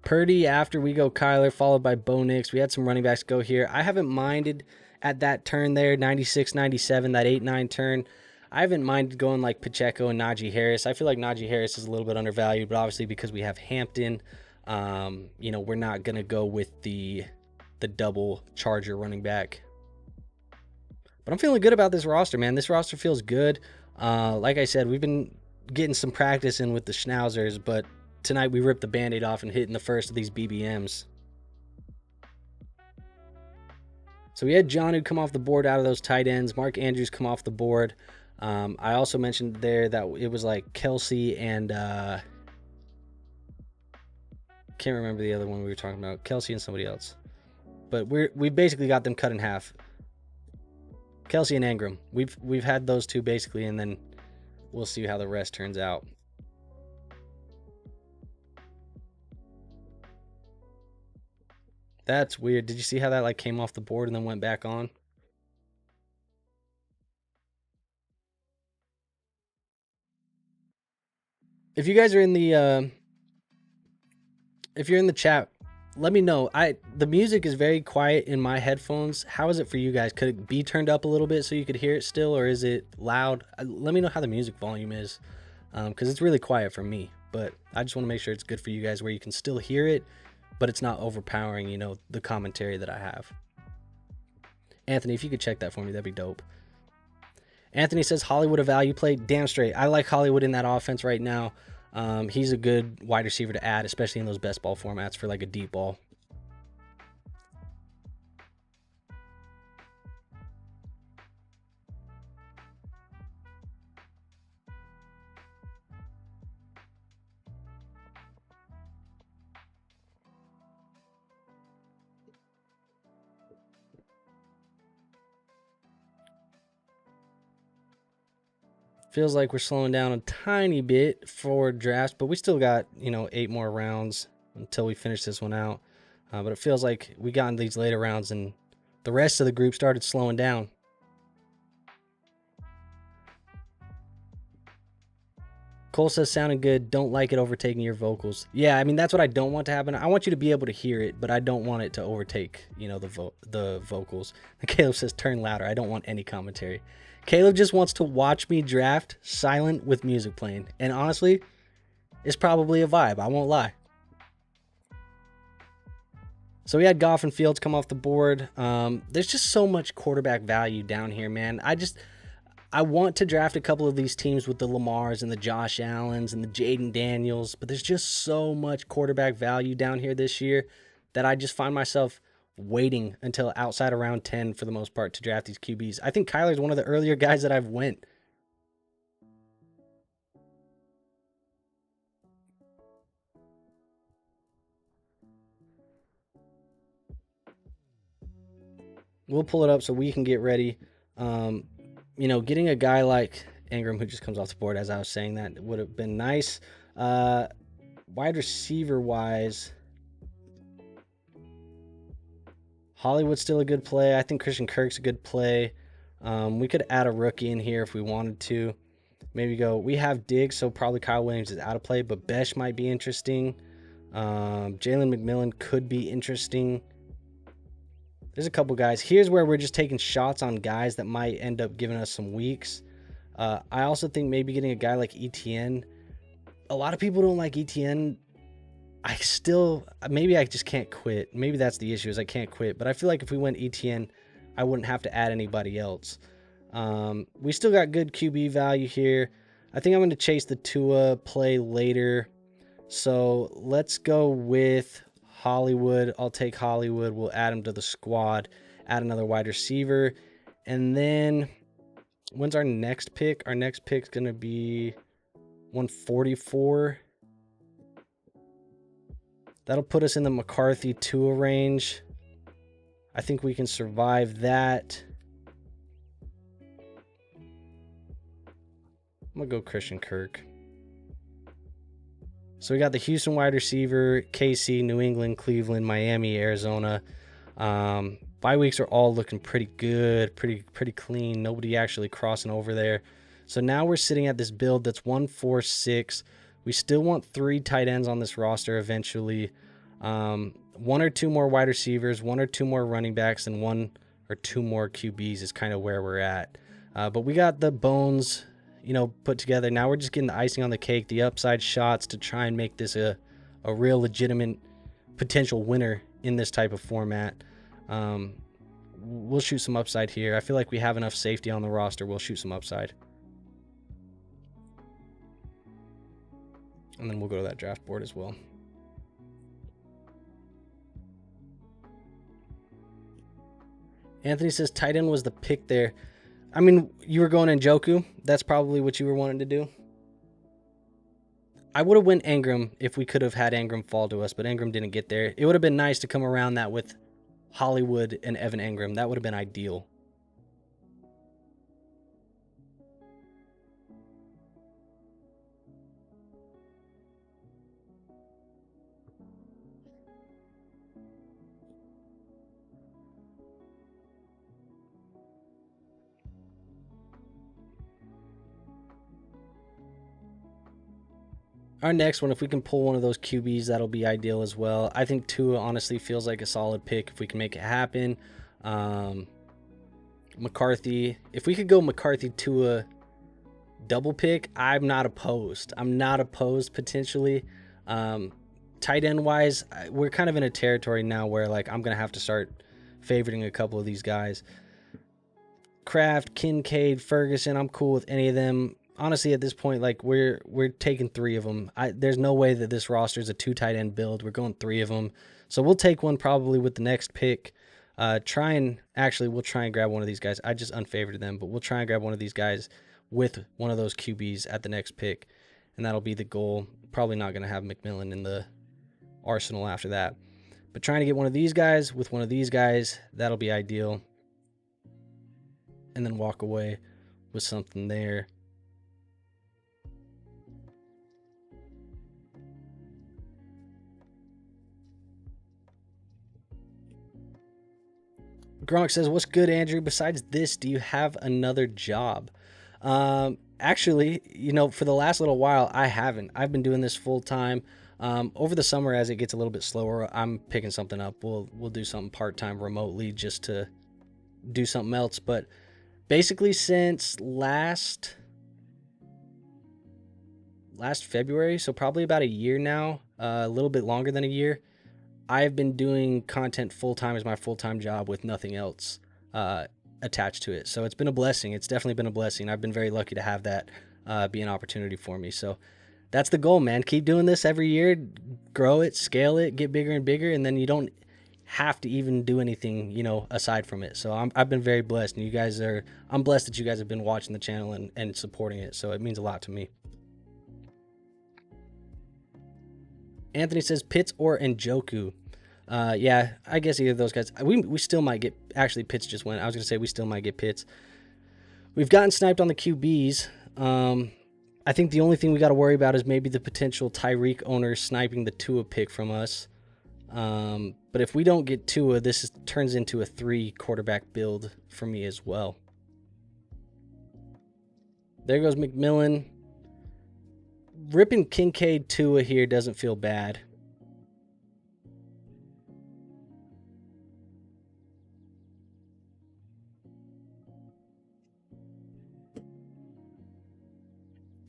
Purdy after we go Kyler, followed by Bo Nix. We had some running backs go here. I haven't minded at that turn there, 96, 97, that 8-9 turn. I haven't minded going like Pacheco and Najee Harris. I feel like Najee Harris is a little bit undervalued, but obviously because we have Hampton, we're not going to go with the double Charger running back. But I'm feeling good about this roster, man. This roster feels good. Like I said, we've been getting some practice in with the Schnauzers, but tonight we ripped the Band-Aid off and hitting the first of these BBMs. So we had Jonnu come off the board out of those tight ends. Mark Andrews come off the board. I also mentioned there that it was like Kelsey and can't remember the other one we were talking about. Kelsey and somebody else. But we basically got them cut in half. Kelsey and Ingram. We've had those two basically, and then we'll see how the rest turns out. That's weird. Did you see how that like came off the board and then went back on? If you guys are in the if you're in the chat, let me know. The music is very quiet in my headphones. How is it for you guys? Could it be turned up a little bit so you could hear it still, or is it loud? Let me know how the music volume is, because it's really quiet for me. But I just want to make sure it's good for you guys, where you can still hear it, but it's not overpowering, the commentary that I have. Anthony, if you could check that for me, that'd be dope. Anthony says Hollywood a value play. Damn straight. I like Hollywood in that offense right now. He's a good wide receiver to add, especially in those best ball formats for like a deep ball. Feels like we're slowing down a tiny bit for drafts, but we still got, 8 more rounds until we finish this one out. But it feels like we got in these later rounds and the rest of the group started slowing down. Cole says, sounding good. Don't like it overtaking your vocals. Yeah, I mean, that's what I don't want to happen. I want you to be able to hear it, but I don't want it to overtake, the vocals. And Caleb says, turn louder. I don't want any commentary. Caleb just wants to watch me draft silent with music playing. And honestly, it's probably a vibe. I won't lie. So we had Goff and Fields come off the board. There's just so much quarterback value down here, man. I want to draft a couple of these teams with the Lamars and the Josh Allens and the Jaden Daniels, but there's just so much quarterback value down here this year that I just find myself waiting until outside of round 10 for the most part to draft these QBs. I think Kyler's one of the earlier guys that I've went. We'll pull it up so we can get ready. Getting a guy like Ingram who just comes off the board, as I was saying, that would have been nice. Wide receiver wise, Hollywood's still a good play. I think Christian Kirk's a good play. We could add a rookie in here if we wanted to. Maybe we have Diggs, so probably Kyle Williams is out of play, but Besh might be interesting. Jalen McMillan could be interesting. There's a couple guys. Here's where we're just taking shots on guys that might end up giving us some weeks. I also think maybe getting a guy like ETN. A lot of people don't like ETN. Maybe I just can't quit. Maybe that's the issue, is I can't quit. But I feel like if we went ETN, I wouldn't have to add anybody else. We still got good QB value here. I think I'm going to chase the Tua play later. So let's go with Hollywood. I'll take Hollywood. We'll add him to the squad. Add another wide receiver. And then when's our next pick? Our next pick's going to be 144. That'll put us in the McCarthy Tua range. I think we can survive that. I'm going to go Christian Kirk. So we got the Houston wide receiver, KC, New England, Cleveland, Miami, Arizona. Bye weeks are all looking pretty good, pretty clean. Nobody actually crossing over there. So now we're sitting at this build that's 1-4-6. We still want 3 tight ends on this roster eventually. 1 or 2 more wide receivers, 1 or 2 more running backs, and 1 or 2 more QBs is kind of where we're at. But we got the bones, put together. Now we're just getting the icing on the cake, the upside shots to try and make this a real legitimate potential winner in this type of format. We'll shoot some upside here. I feel like we have enough safety on the roster. We'll shoot some upside. And then we'll go to that draft board as well. Anthony says tight end was the pick there. I mean, you were going Njoku. That's probably what you were wanting to do. I would have went Ingram if we could have had Ingram fall to us, but Ingram didn't get there. It would have been nice to come around that with Hollywood and Evan Ingram. That would have been ideal. Our next one, if we can pull one of those QBs, that'll be ideal as well. I think Tua honestly feels like a solid pick if we can make it happen. McCarthy, if we could go McCarthy Tua double pick, I'm not opposed. I'm not opposed potentially. Tight end wise, we're kind of in a territory now where like I'm gonna have to start favoriting a couple of these guys. Kraft, Kincaid, Ferguson, I'm cool with any of them. Honestly, at this point, like we're taking 3 of them. There's no way that this roster is a 2 tight end build. We're going 3 of them, so we'll take one probably with the next pick. We'll try and grab one of these guys. I just unfavored them, but we'll try and grab one of these guys with one of those QBs at the next pick, and that'll be the goal. Probably not going to have McMillan in the arsenal after that, but trying to get one of these guys with one of these guys, that'll be ideal, and then walk away with something there. Gronk says, "What's good, Andrew? Besides this, do you have another job?" Actually, for the last little while, I haven't. I've been doing this full time. Over the summer, as it gets a little bit slower, I'm picking something up. We'll do something part-time remotely just to do something else. But basically, since last February, so probably about a year now, a little bit longer than a year, I've been doing content full-time as my full-time job with nothing else attached to it. So it's been a blessing. It's definitely been a blessing. I've been very lucky to have that be an opportunity for me. So that's the goal, man. Keep doing this every year, grow it, scale it, get bigger and bigger, and then you don't have to even do anything, aside from it. So I've been very blessed, and I'm blessed that you guys have been watching the channel and supporting it. So it means a lot to me. Anthony says Pitts or Njoku. Yeah, I guess either of those guys. We still might get, actually Pitts just went. I was going to say we still might get Pitts. We've gotten sniped on the QBs. I think the only thing we got to worry about is maybe the potential Tyreek owner sniping the Tua pick from us. But if we don't get Tua, this turns into a 3 quarterback build for me as well. There goes McMillan. Ripping Kincaid Tua here doesn't feel bad.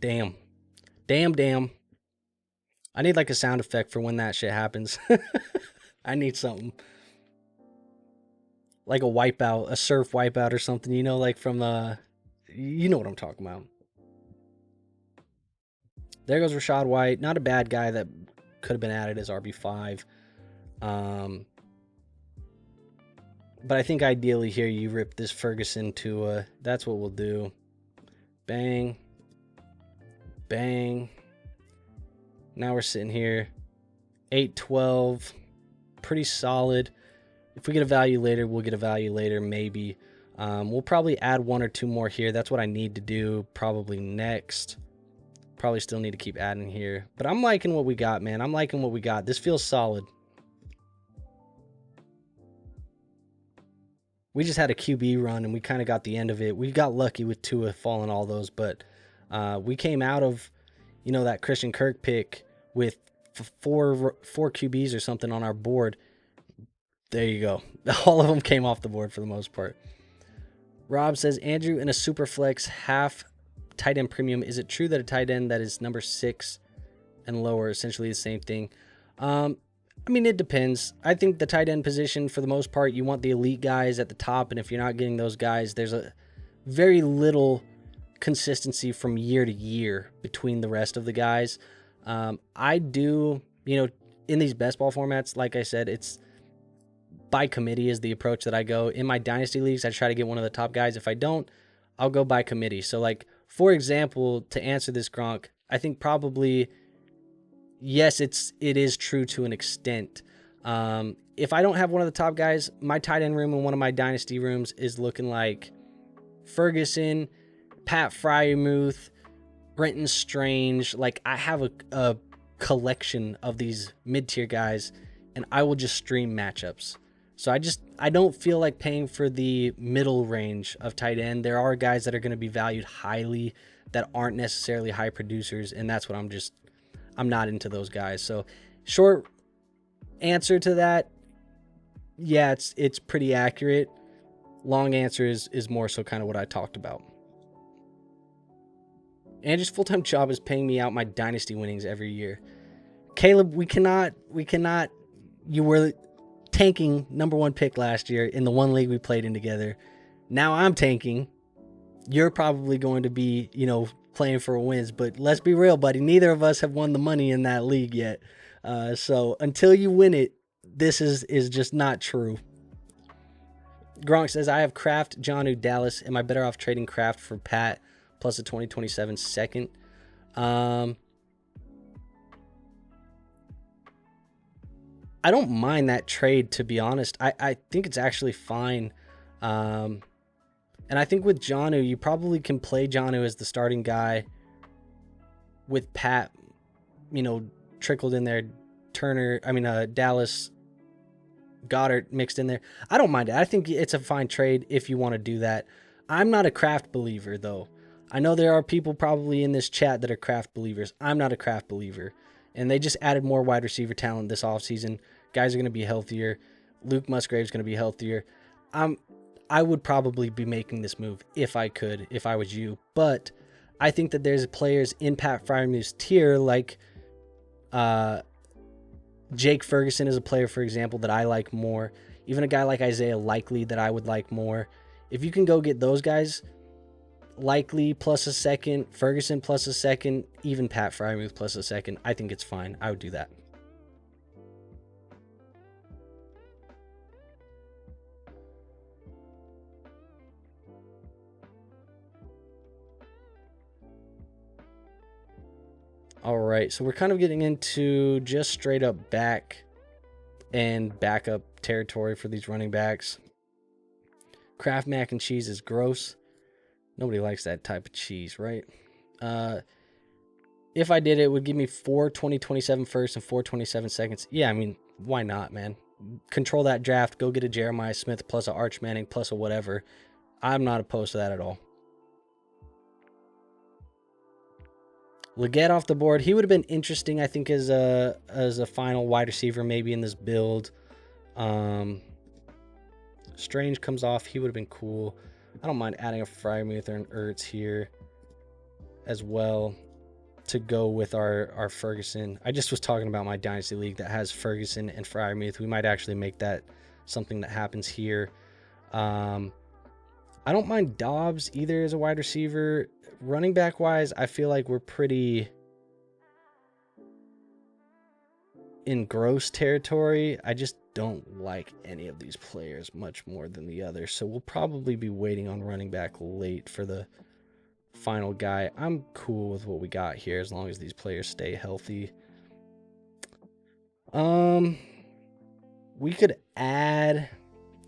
Damn. I need like a sound effect for when that shit happens. I need something. Like a wipeout, a surf wipeout or something, like from, you know what I'm talking about. There goes Rachaad White. Not a bad guy that could have been added as RB5. But I think ideally here you rip this Ferguson to, that's what we'll do. Bang. Bang. Now we're sitting here. 8-12. Pretty solid. If we get a value later, we'll get a value later, maybe. We'll probably add 1 or 2 more here. That's what I need to do probably next. Probably still need to keep adding here. But I'm liking what we got, man. I'm liking what we got. This feels solid. We just had a QB run, and we kind of got the end of it. We got lucky with Tua falling all those, but we came out of, that Christian Kirk pick with 4 QBs or something on our board. There you go. All of them came off the board for the most part. Rob says, Andrew, in a super flex half tight end premium, is it true that a tight end that is number 6 and lower essentially the same thing? I mean, it depends. I think the tight end position, for the most part, you want the elite guys at the top, and if you're not getting those guys, there's a very little consistency from year to year between the rest of the guys. I do, in these best ball formats, like I said, it's by committee is the approach that I go. In my dynasty leagues, I try to get one of the top guys. If I don't, I'll go by committee. So, like, for example, to answer this, Gronk, I think probably, yes, it is true to an extent. If I don't have one of the top guys, my tight end room in one of my dynasty rooms is looking like Ferguson, Pat Fryermuth, Brenton Strange. Like, I have a collection of these mid-tier guys, and I will just stream matchups. So I don't feel like paying for the middle range of tight end. There are guys that are going to be valued highly that aren't necessarily high producers, and that's what I'm not into those guys. So short answer to that, yeah, it's pretty accurate. Long answer is more so kind of what I talked about. Andrew's full-time job is paying me out my dynasty winnings every year. Caleb, we cannot. You were tanking #1 pick last year in the one league we played in together. Now I'm tanking. You're probably going to be, playing for wins. But let's be real, buddy. Neither of us have won the money in that league yet. So until you win it, this is just not true. Gronk says, I have Kraft, Jonnu, Dallas. Am I better off trading Kraft for Pat plus a 2027 second? I don't mind that trade, to be honest. I think it's actually fine. And I think with Jonnu, you probably can play Jonnu as the starting guy with Pat, trickled in there. Dallas, Goddard mixed in there. I don't mind it. I think it's a fine trade if you want to do that. I'm not a Kraft believer, though. I know there are people probably in this chat that are Kraft believers. I'm not a Kraft believer. And they just added more wide receiver talent this offseason. Guys are going to be healthier. Luke Musgrave's going to be healthier. I would probably be making this move if I could, if I was you. But I think that there's players in Pat Fryermuth's tier, like Jake Ferguson is a player, for example, that I like more. Even a guy like Isaiah Likely that I would like more. If you can go get those guys, Likely plus a second, Ferguson plus a second, even Pat Fryermuth plus a second, I think it's fine. I would do that. All right, so we're kind of getting into just straight up back and backup territory for these running backs. Kraft mac and cheese is gross. Nobody likes that type of cheese, right? If I did it, would give me 4 2027 firsts and 4 27 seconds. Yeah, I mean, why not, man? Control that draft. Go get a Jeremiah Smith plus a Arch Manning plus a whatever. I'm not opposed to that at all. Leggett off the board. He would have been interesting, I think, as a final wide receiver maybe in this build. Strange comes off. He would have been cool. I don't mind adding a Freiermuth or an Ertz here as well to go with our Ferguson. I just was talking about my Dynasty League that has Ferguson and Freiermuth. We might actually make that something that happens here. I don't mind Dobbs either as a wide receiver. Running back wise, I feel like we're pretty in gross territory. I just don't like any of these players much more than the others. So we'll probably be waiting on running back late for the final guy. I'm cool with what we got here as long as these players stay healthy. We could add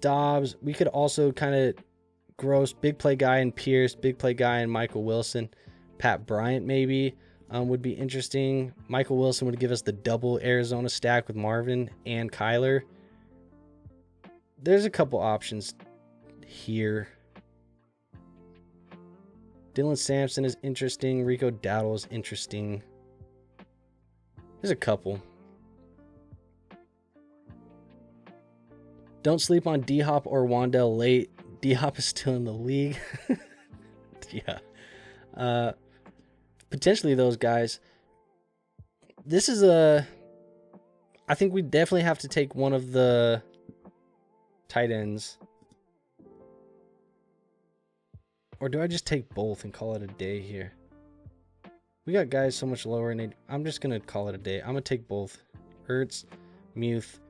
Dobbs. We could also kind of gross big play guy in Pierce, big play guy in Michael Wilson. Pat Bryant maybe would be interesting. Michael Wilson would give us the double Arizona stack with Marvin and Kyler. There's a couple options here. Dylan Sampson is interesting. Rico Dowdle is interesting. There's a couple. Don't sleep on D-Hop or Wandell late. D-Hop is still in the league. Yeah. Potentially those guys. This is I think we definitely have to take one of the tight ends. Or do I just take both and call it a day here? We got guys so much lower in it. I'm just going to call it a day. I'm going to take both. Ertz, Muth,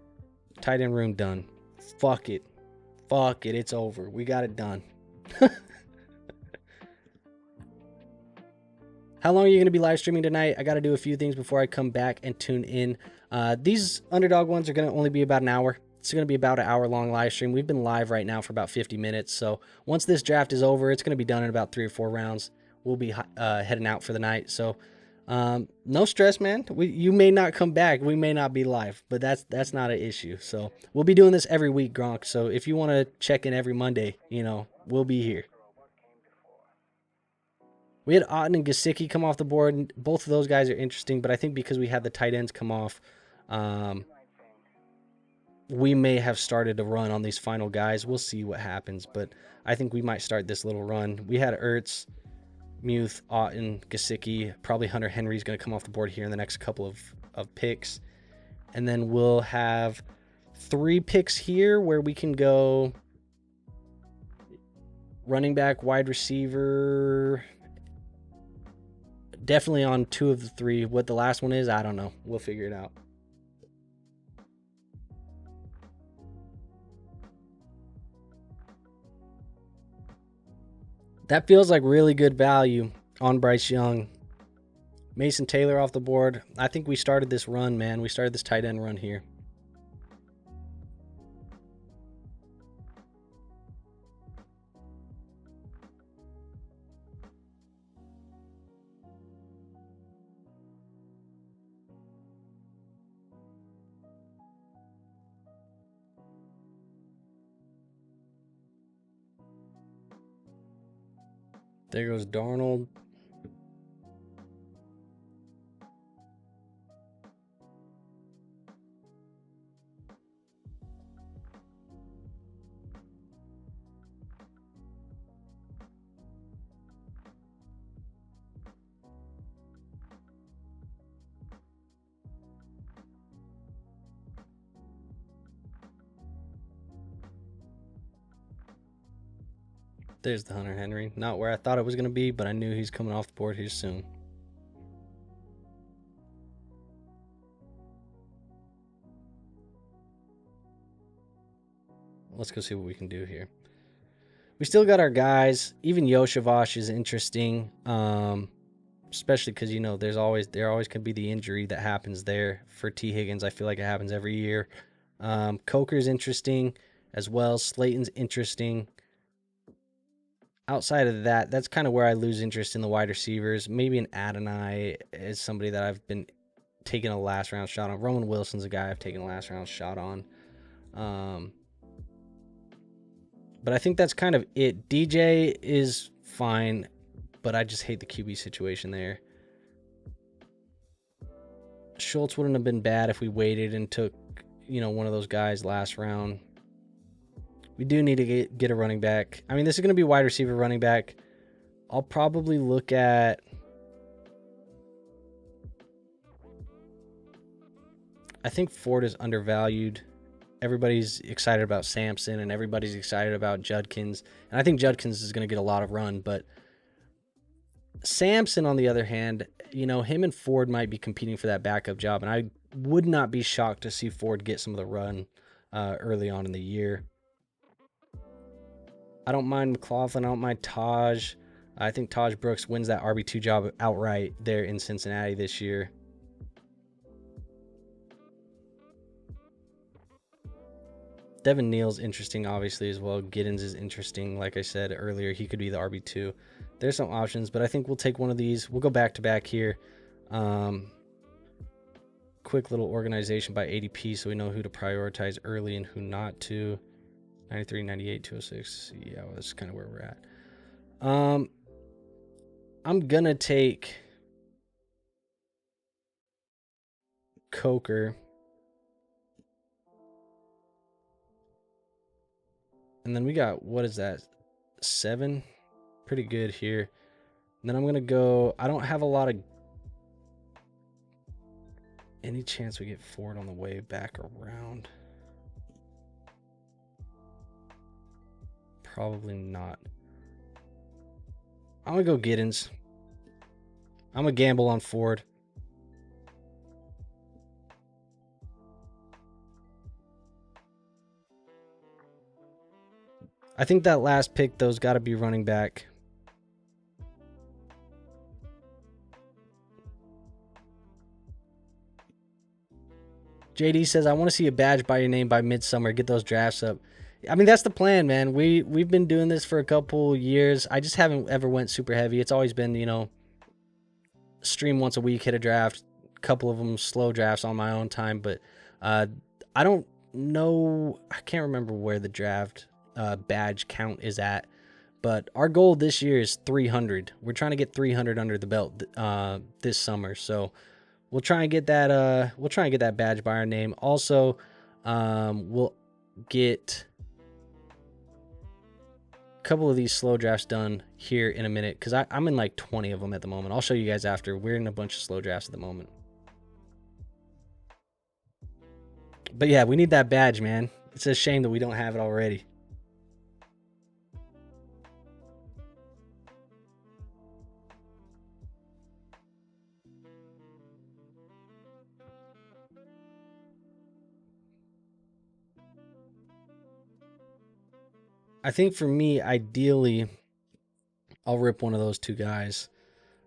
tight end room done. Fuck it. Fuck it. It's over. We got it done. How long are you going to be live streaming tonight? I got to do a few things before I come back and tune in. These underdog ones are going to only be about an hour. It's going to be about an hour-long live stream. We've been live right now for about 50 minutes. So once this draft is over, it's going to be done in about 3 or 4 rounds. We'll be heading out for the night. So no stress, man. You may not come back. We may not be live, but that's not an issue. So we'll be doing this every week, Gronk. So if you want to check in every Monday, we'll be here. We had Otten and Gesicki come off the board. Both of those guys are interesting, but I think because we had the tight ends come off, we may have started a run on these final guys. We'll see what happens, but I think we might start this little run. We had Ertz, Muth, Otten, Gesicki. Probably Hunter Henry's going to come off the board here in the next couple of picks. And then we'll have 3 picks here where we can go running back, wide receiver. Definitely on 2 of the 3. What the last one is, I don't know. We'll figure it out. That feels like really good value on Bryce Young. Mason Taylor off the board. I think we started this run, man. We started this tight end run here. There goes Darnold. There's the Hunter Henry. Not where I thought it was going to be, but I knew he's coming off the board here soon. Let's go see what we can do here. We still got our guys. Even Yoshavash is interesting, especially because, you know, there always could be the injury that happens there for T. Higgins. I feel like it happens every year. Coker's interesting as well. Slayton's interesting. Outside of that, that's kind of where I lose interest in the wide receivers. Maybe an Adonai is somebody that I've been taking a last round shot on. Roman Wilson's a guy I've taken a last round shot on. But I think that's kind of it. DJ is fine, but I just hate the QB situation there. Schultz wouldn't have been bad if we waited and took, you know, one of those guys last round. We do need to get a running back. I mean, this is going to be wide receiver, running back. I'll probably look at... I think Ford is undervalued. Everybody's excited about Sampson, and everybody's excited about Judkins. And I think Judkins is going to get a lot of run, but Sampson, on the other hand, you know, him and Ford might be competing for that backup job, and I would not be shocked to see Ford get some of the run early on in the year. I don't mind McLaughlin. I don't mind Taj. I think Taj Brooks wins that RB2 job outright there in Cincinnati this year. Devin Neal's interesting, obviously, as well. Giddens is interesting. Like I said earlier, he could be the RB2. There's some options, but I think we'll take one of these. We'll go back-to-back here. Quick little organization by ADP so we know who to prioritize early and who not to. 93, 98, 206. Yeah, well, that's kind of where we're at. I'm going to take Coker. And then we got, what is that? 7? Pretty good here. And then I'm going to go, I don't have a lot of, any chance we get Ford on the way back around? Probably not. I'm going to go Giddens. I'm going to gamble on Ford. I think that last pick, though, has got to be running back. JD says, I want to see a badge by your name by midsummer. Get those drafts up. I mean, that's the plan, man. We've been doing this for a couple years. I just haven't ever went super heavy. It's always been, you know, stream once a week, hit a draft. A couple of them slow drafts on my own time. But I don't know. I can't remember where the draft badge count is at. But our goal this year is 300. We're trying to get 300 under the belt this summer. So we'll try and get that. We'll try and get that badge by our name. Also, we'll get a couple of these slow drafts done here in a minute because I'm in like 20 of them at the moment. I'll show you guys after. We're in a bunch of slow drafts at the moment. But yeah, we need that badge, man. It's a shame that we don't have it already. I think for me, ideally, I'll rip one of those two guys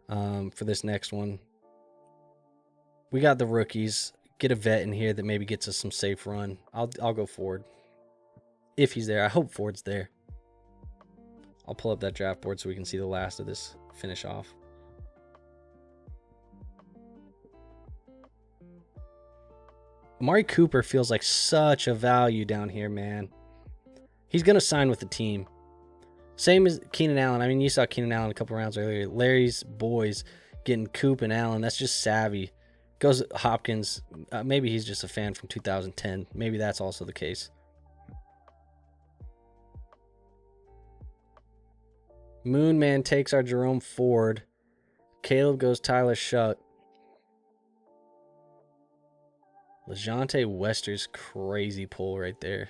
for this next one. We got the rookies. Get a vet in here that maybe gets us some safe run. I'll go Ford. If he's there. I hope Ford's there. I'll pull up that draft board so we can see the last of this finish off. Amari Cooper feels like such a value down here, man. He's going to sign with the team. Same as Keenan Allen. I mean, you saw Keenan Allen a couple rounds earlier. Larry's boys getting Coop and Allen. That's just savvy. Goes Hopkins. Maybe he's just a fan from 2010. Maybe that's also the case. Moonman takes our Jerome Ford. Caleb goes Tyler Shutt. LeJontay Wester's crazy pull right there.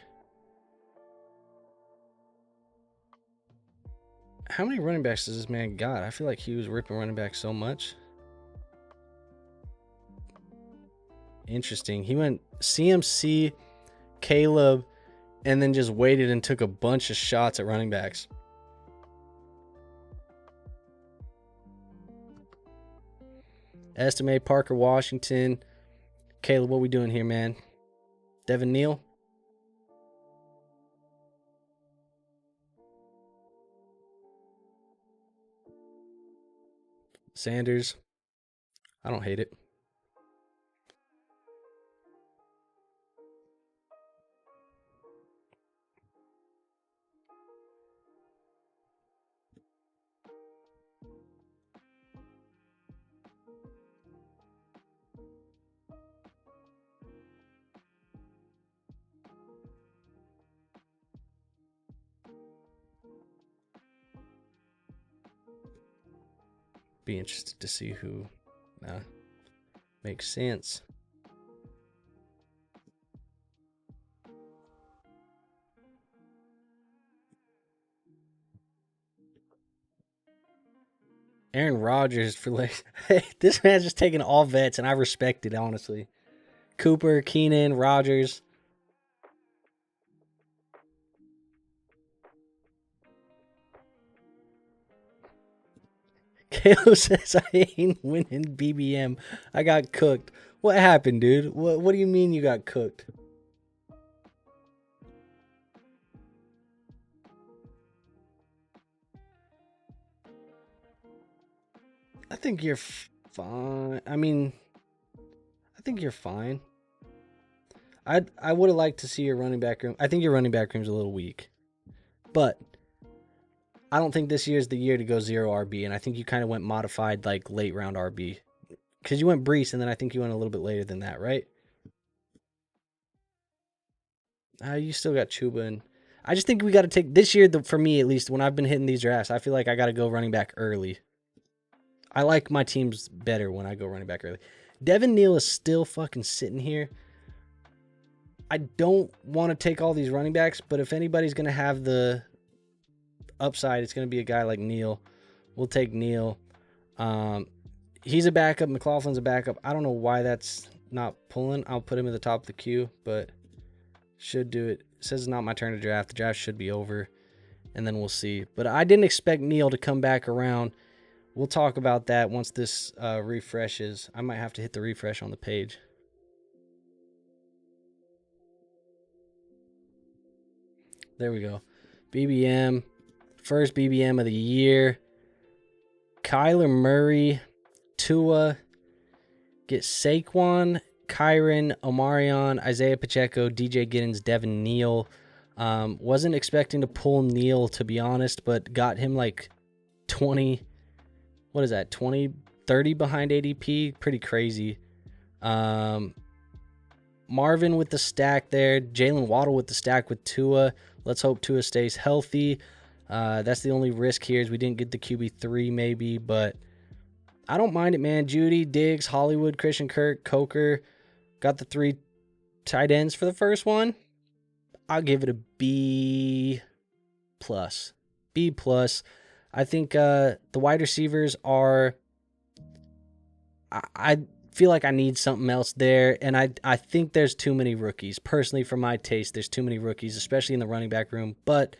How many running backs does this man got? I feel like he was ripping running backs so much. Interesting. He went CMC, Caleb, and then just waited and took a bunch of shots at running backs. Estimate Parker Washington. Caleb, what we doing here, man? Devin Neal. Sanders. I don't hate it. Be interested to see who makes sense. Aaron Rodgers for like, hey, this man's just taking all vets, and I respect it, honestly. Cooper, Keenan, Rodgers. Caleb says I ain't winning BBM. I got cooked. What happened, dude? What do you mean you got cooked? I think you're fine. I mean, I think you're fine. I would have liked to see your running back room. I think your running back room's a little weak. But I don't think this year's the year to go 0 RB, and I think you kind of went modified, like, late round RB. Because you went Brees, and then I think you went a little bit later than that, right? You still got Chuba, and I just think we got to take, this year, for me at least, when I've been hitting these drafts, I feel like I got to go running back early. I like my teams better when I go running back early. Devin Neal is still fucking sitting here. I don't want to take all these running backs, but if anybody's going to have the upside, it's going to be a guy like Neal. We'll take Neal. He's a backup. McLaughlin's a backup. I don't know why that's not pulling. I'll put him at the top of the queue, but should do it. It says it's not my turn to draft. The draft should be over, and then we'll see. But I didn't expect Neal to come back around. We'll talk about that once this refreshes. I might have to hit the refresh on the page. There we go. BBM. First BBM of the year. Kyler Murray. Tua. Get Saquon. Kyron. Omarion. Isaiah Pacheco. DJ Giddens. Devin Neal. Wasn't expecting to pull Neal, to be honest, but got him like 20, what is that, 20, 30 behind ADP. Pretty crazy. Marvin with the stack there. Jalen Waddle with the stack with Tua. Let's hope Tua stays healthy. That's the only risk here is we didn't get the QB3 maybe, but I don't mind it, man. Judy, Diggs, Hollywood, Christian Kirk, Coker. Got the 3 tight ends for the first one. I'll give it a B+. B+. I think the wide receivers are... I feel like I need something else there, and I think there's too many rookies. Personally, for my taste, there's too many rookies, especially in the running back room, but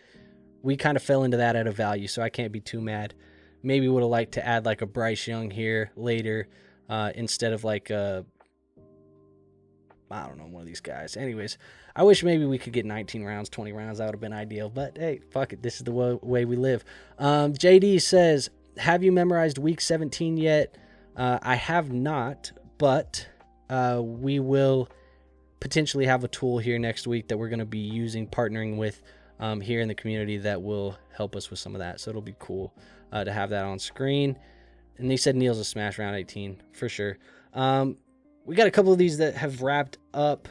we kind of fell into that at a value, so I can't be too mad. Maybe would have liked to add like a Bryce Young here later instead of like a... I don't know, one of these guys. Anyways, I wish maybe we could get 19 rounds, 20 rounds. That would have been ideal. But, hey, fuck it. This is the way we live. JD says, have you memorized Week 17 yet? I have not, but we will potentially have a tool here next week that we're going to be using, partnering with here in the community that will help us with some of that. So it'll be cool to have that on screen. And he said Neal's a smash round 18 for sure. We got a couple of these that have wrapped up.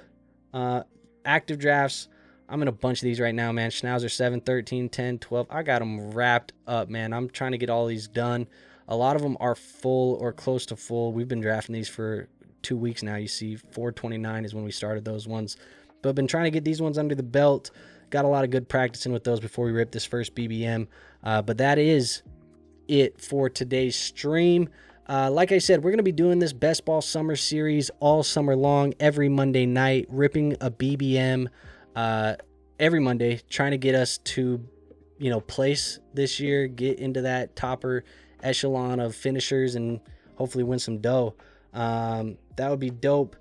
Active drafts. I'm in a bunch of these right now, man. Schnauzer 7, 13, 10, 12. I got them wrapped up, man. I'm trying to get all these done. A lot of them are full or close to full. We've been drafting these for 2 weeks now. You see, 429 is when we started those ones. But I've been trying to get these ones under the belt. Got a lot of good practicing with those before we rip this first BBM. But that is it for today's stream. Like I said, we're going to be doing this Best Ball Summer Series all summer long, every Monday night, ripping a BBM every Monday, trying to get us to, place this year, get into that topper echelon of finishers and hopefully win some dough. That would be dope.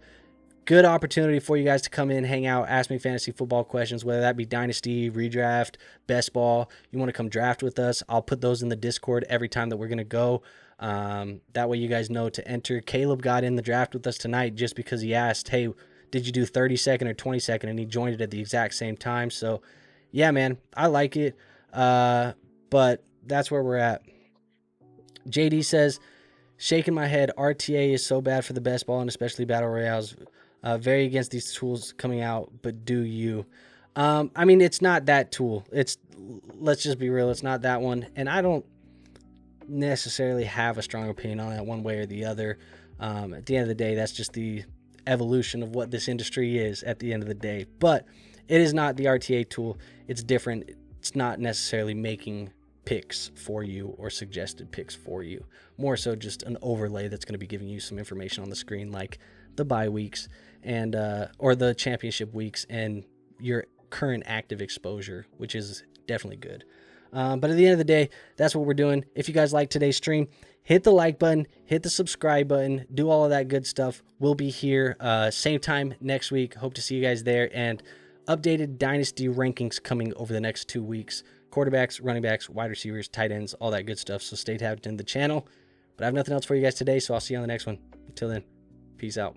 Good opportunity for you guys to come in, hang out, ask me fantasy football questions, whether that be Dynasty, Redraft, Best Ball. You want to come draft with us, I'll put those in the Discord every time that we're going to go. That way you guys know to enter. Caleb got in the draft with us tonight just because he asked, hey, did you do 30-second or 20-second? And he joined it at the exact same time. So, yeah, man, I like it. But that's where we're at. JD says, shaking my head, RTA is so bad for the best ball and especially Battle Royales. Very against these tools coming out, but do you? I mean, it's not that tool. Let's just be real, it's not that one. And I don't necessarily have a strong opinion on that one way or the other. At the end of the day, that's just the evolution of what this industry is at the end of the day. But it is not the RTA tool. It's different. It's not necessarily making picks for you or suggested picks for you. More so just an overlay that's going to be giving you some information on the screen, like the bye weeks and or the championship weeks and your current active exposure, which is definitely good. But at the end of the day, that's what we're doing. If you guys like today's stream, hit the like button, hit the subscribe button, do all of that good stuff. We'll be here same time next week. Hope to see you guys there. And updated Dynasty rankings coming over the next 2 weeks. Quarterbacks, running backs, wide receivers, tight ends, all that good stuff. So stay tapped in the channel. But I have nothing else for you guys today, so I'll see you on the next one. Until then, peace out.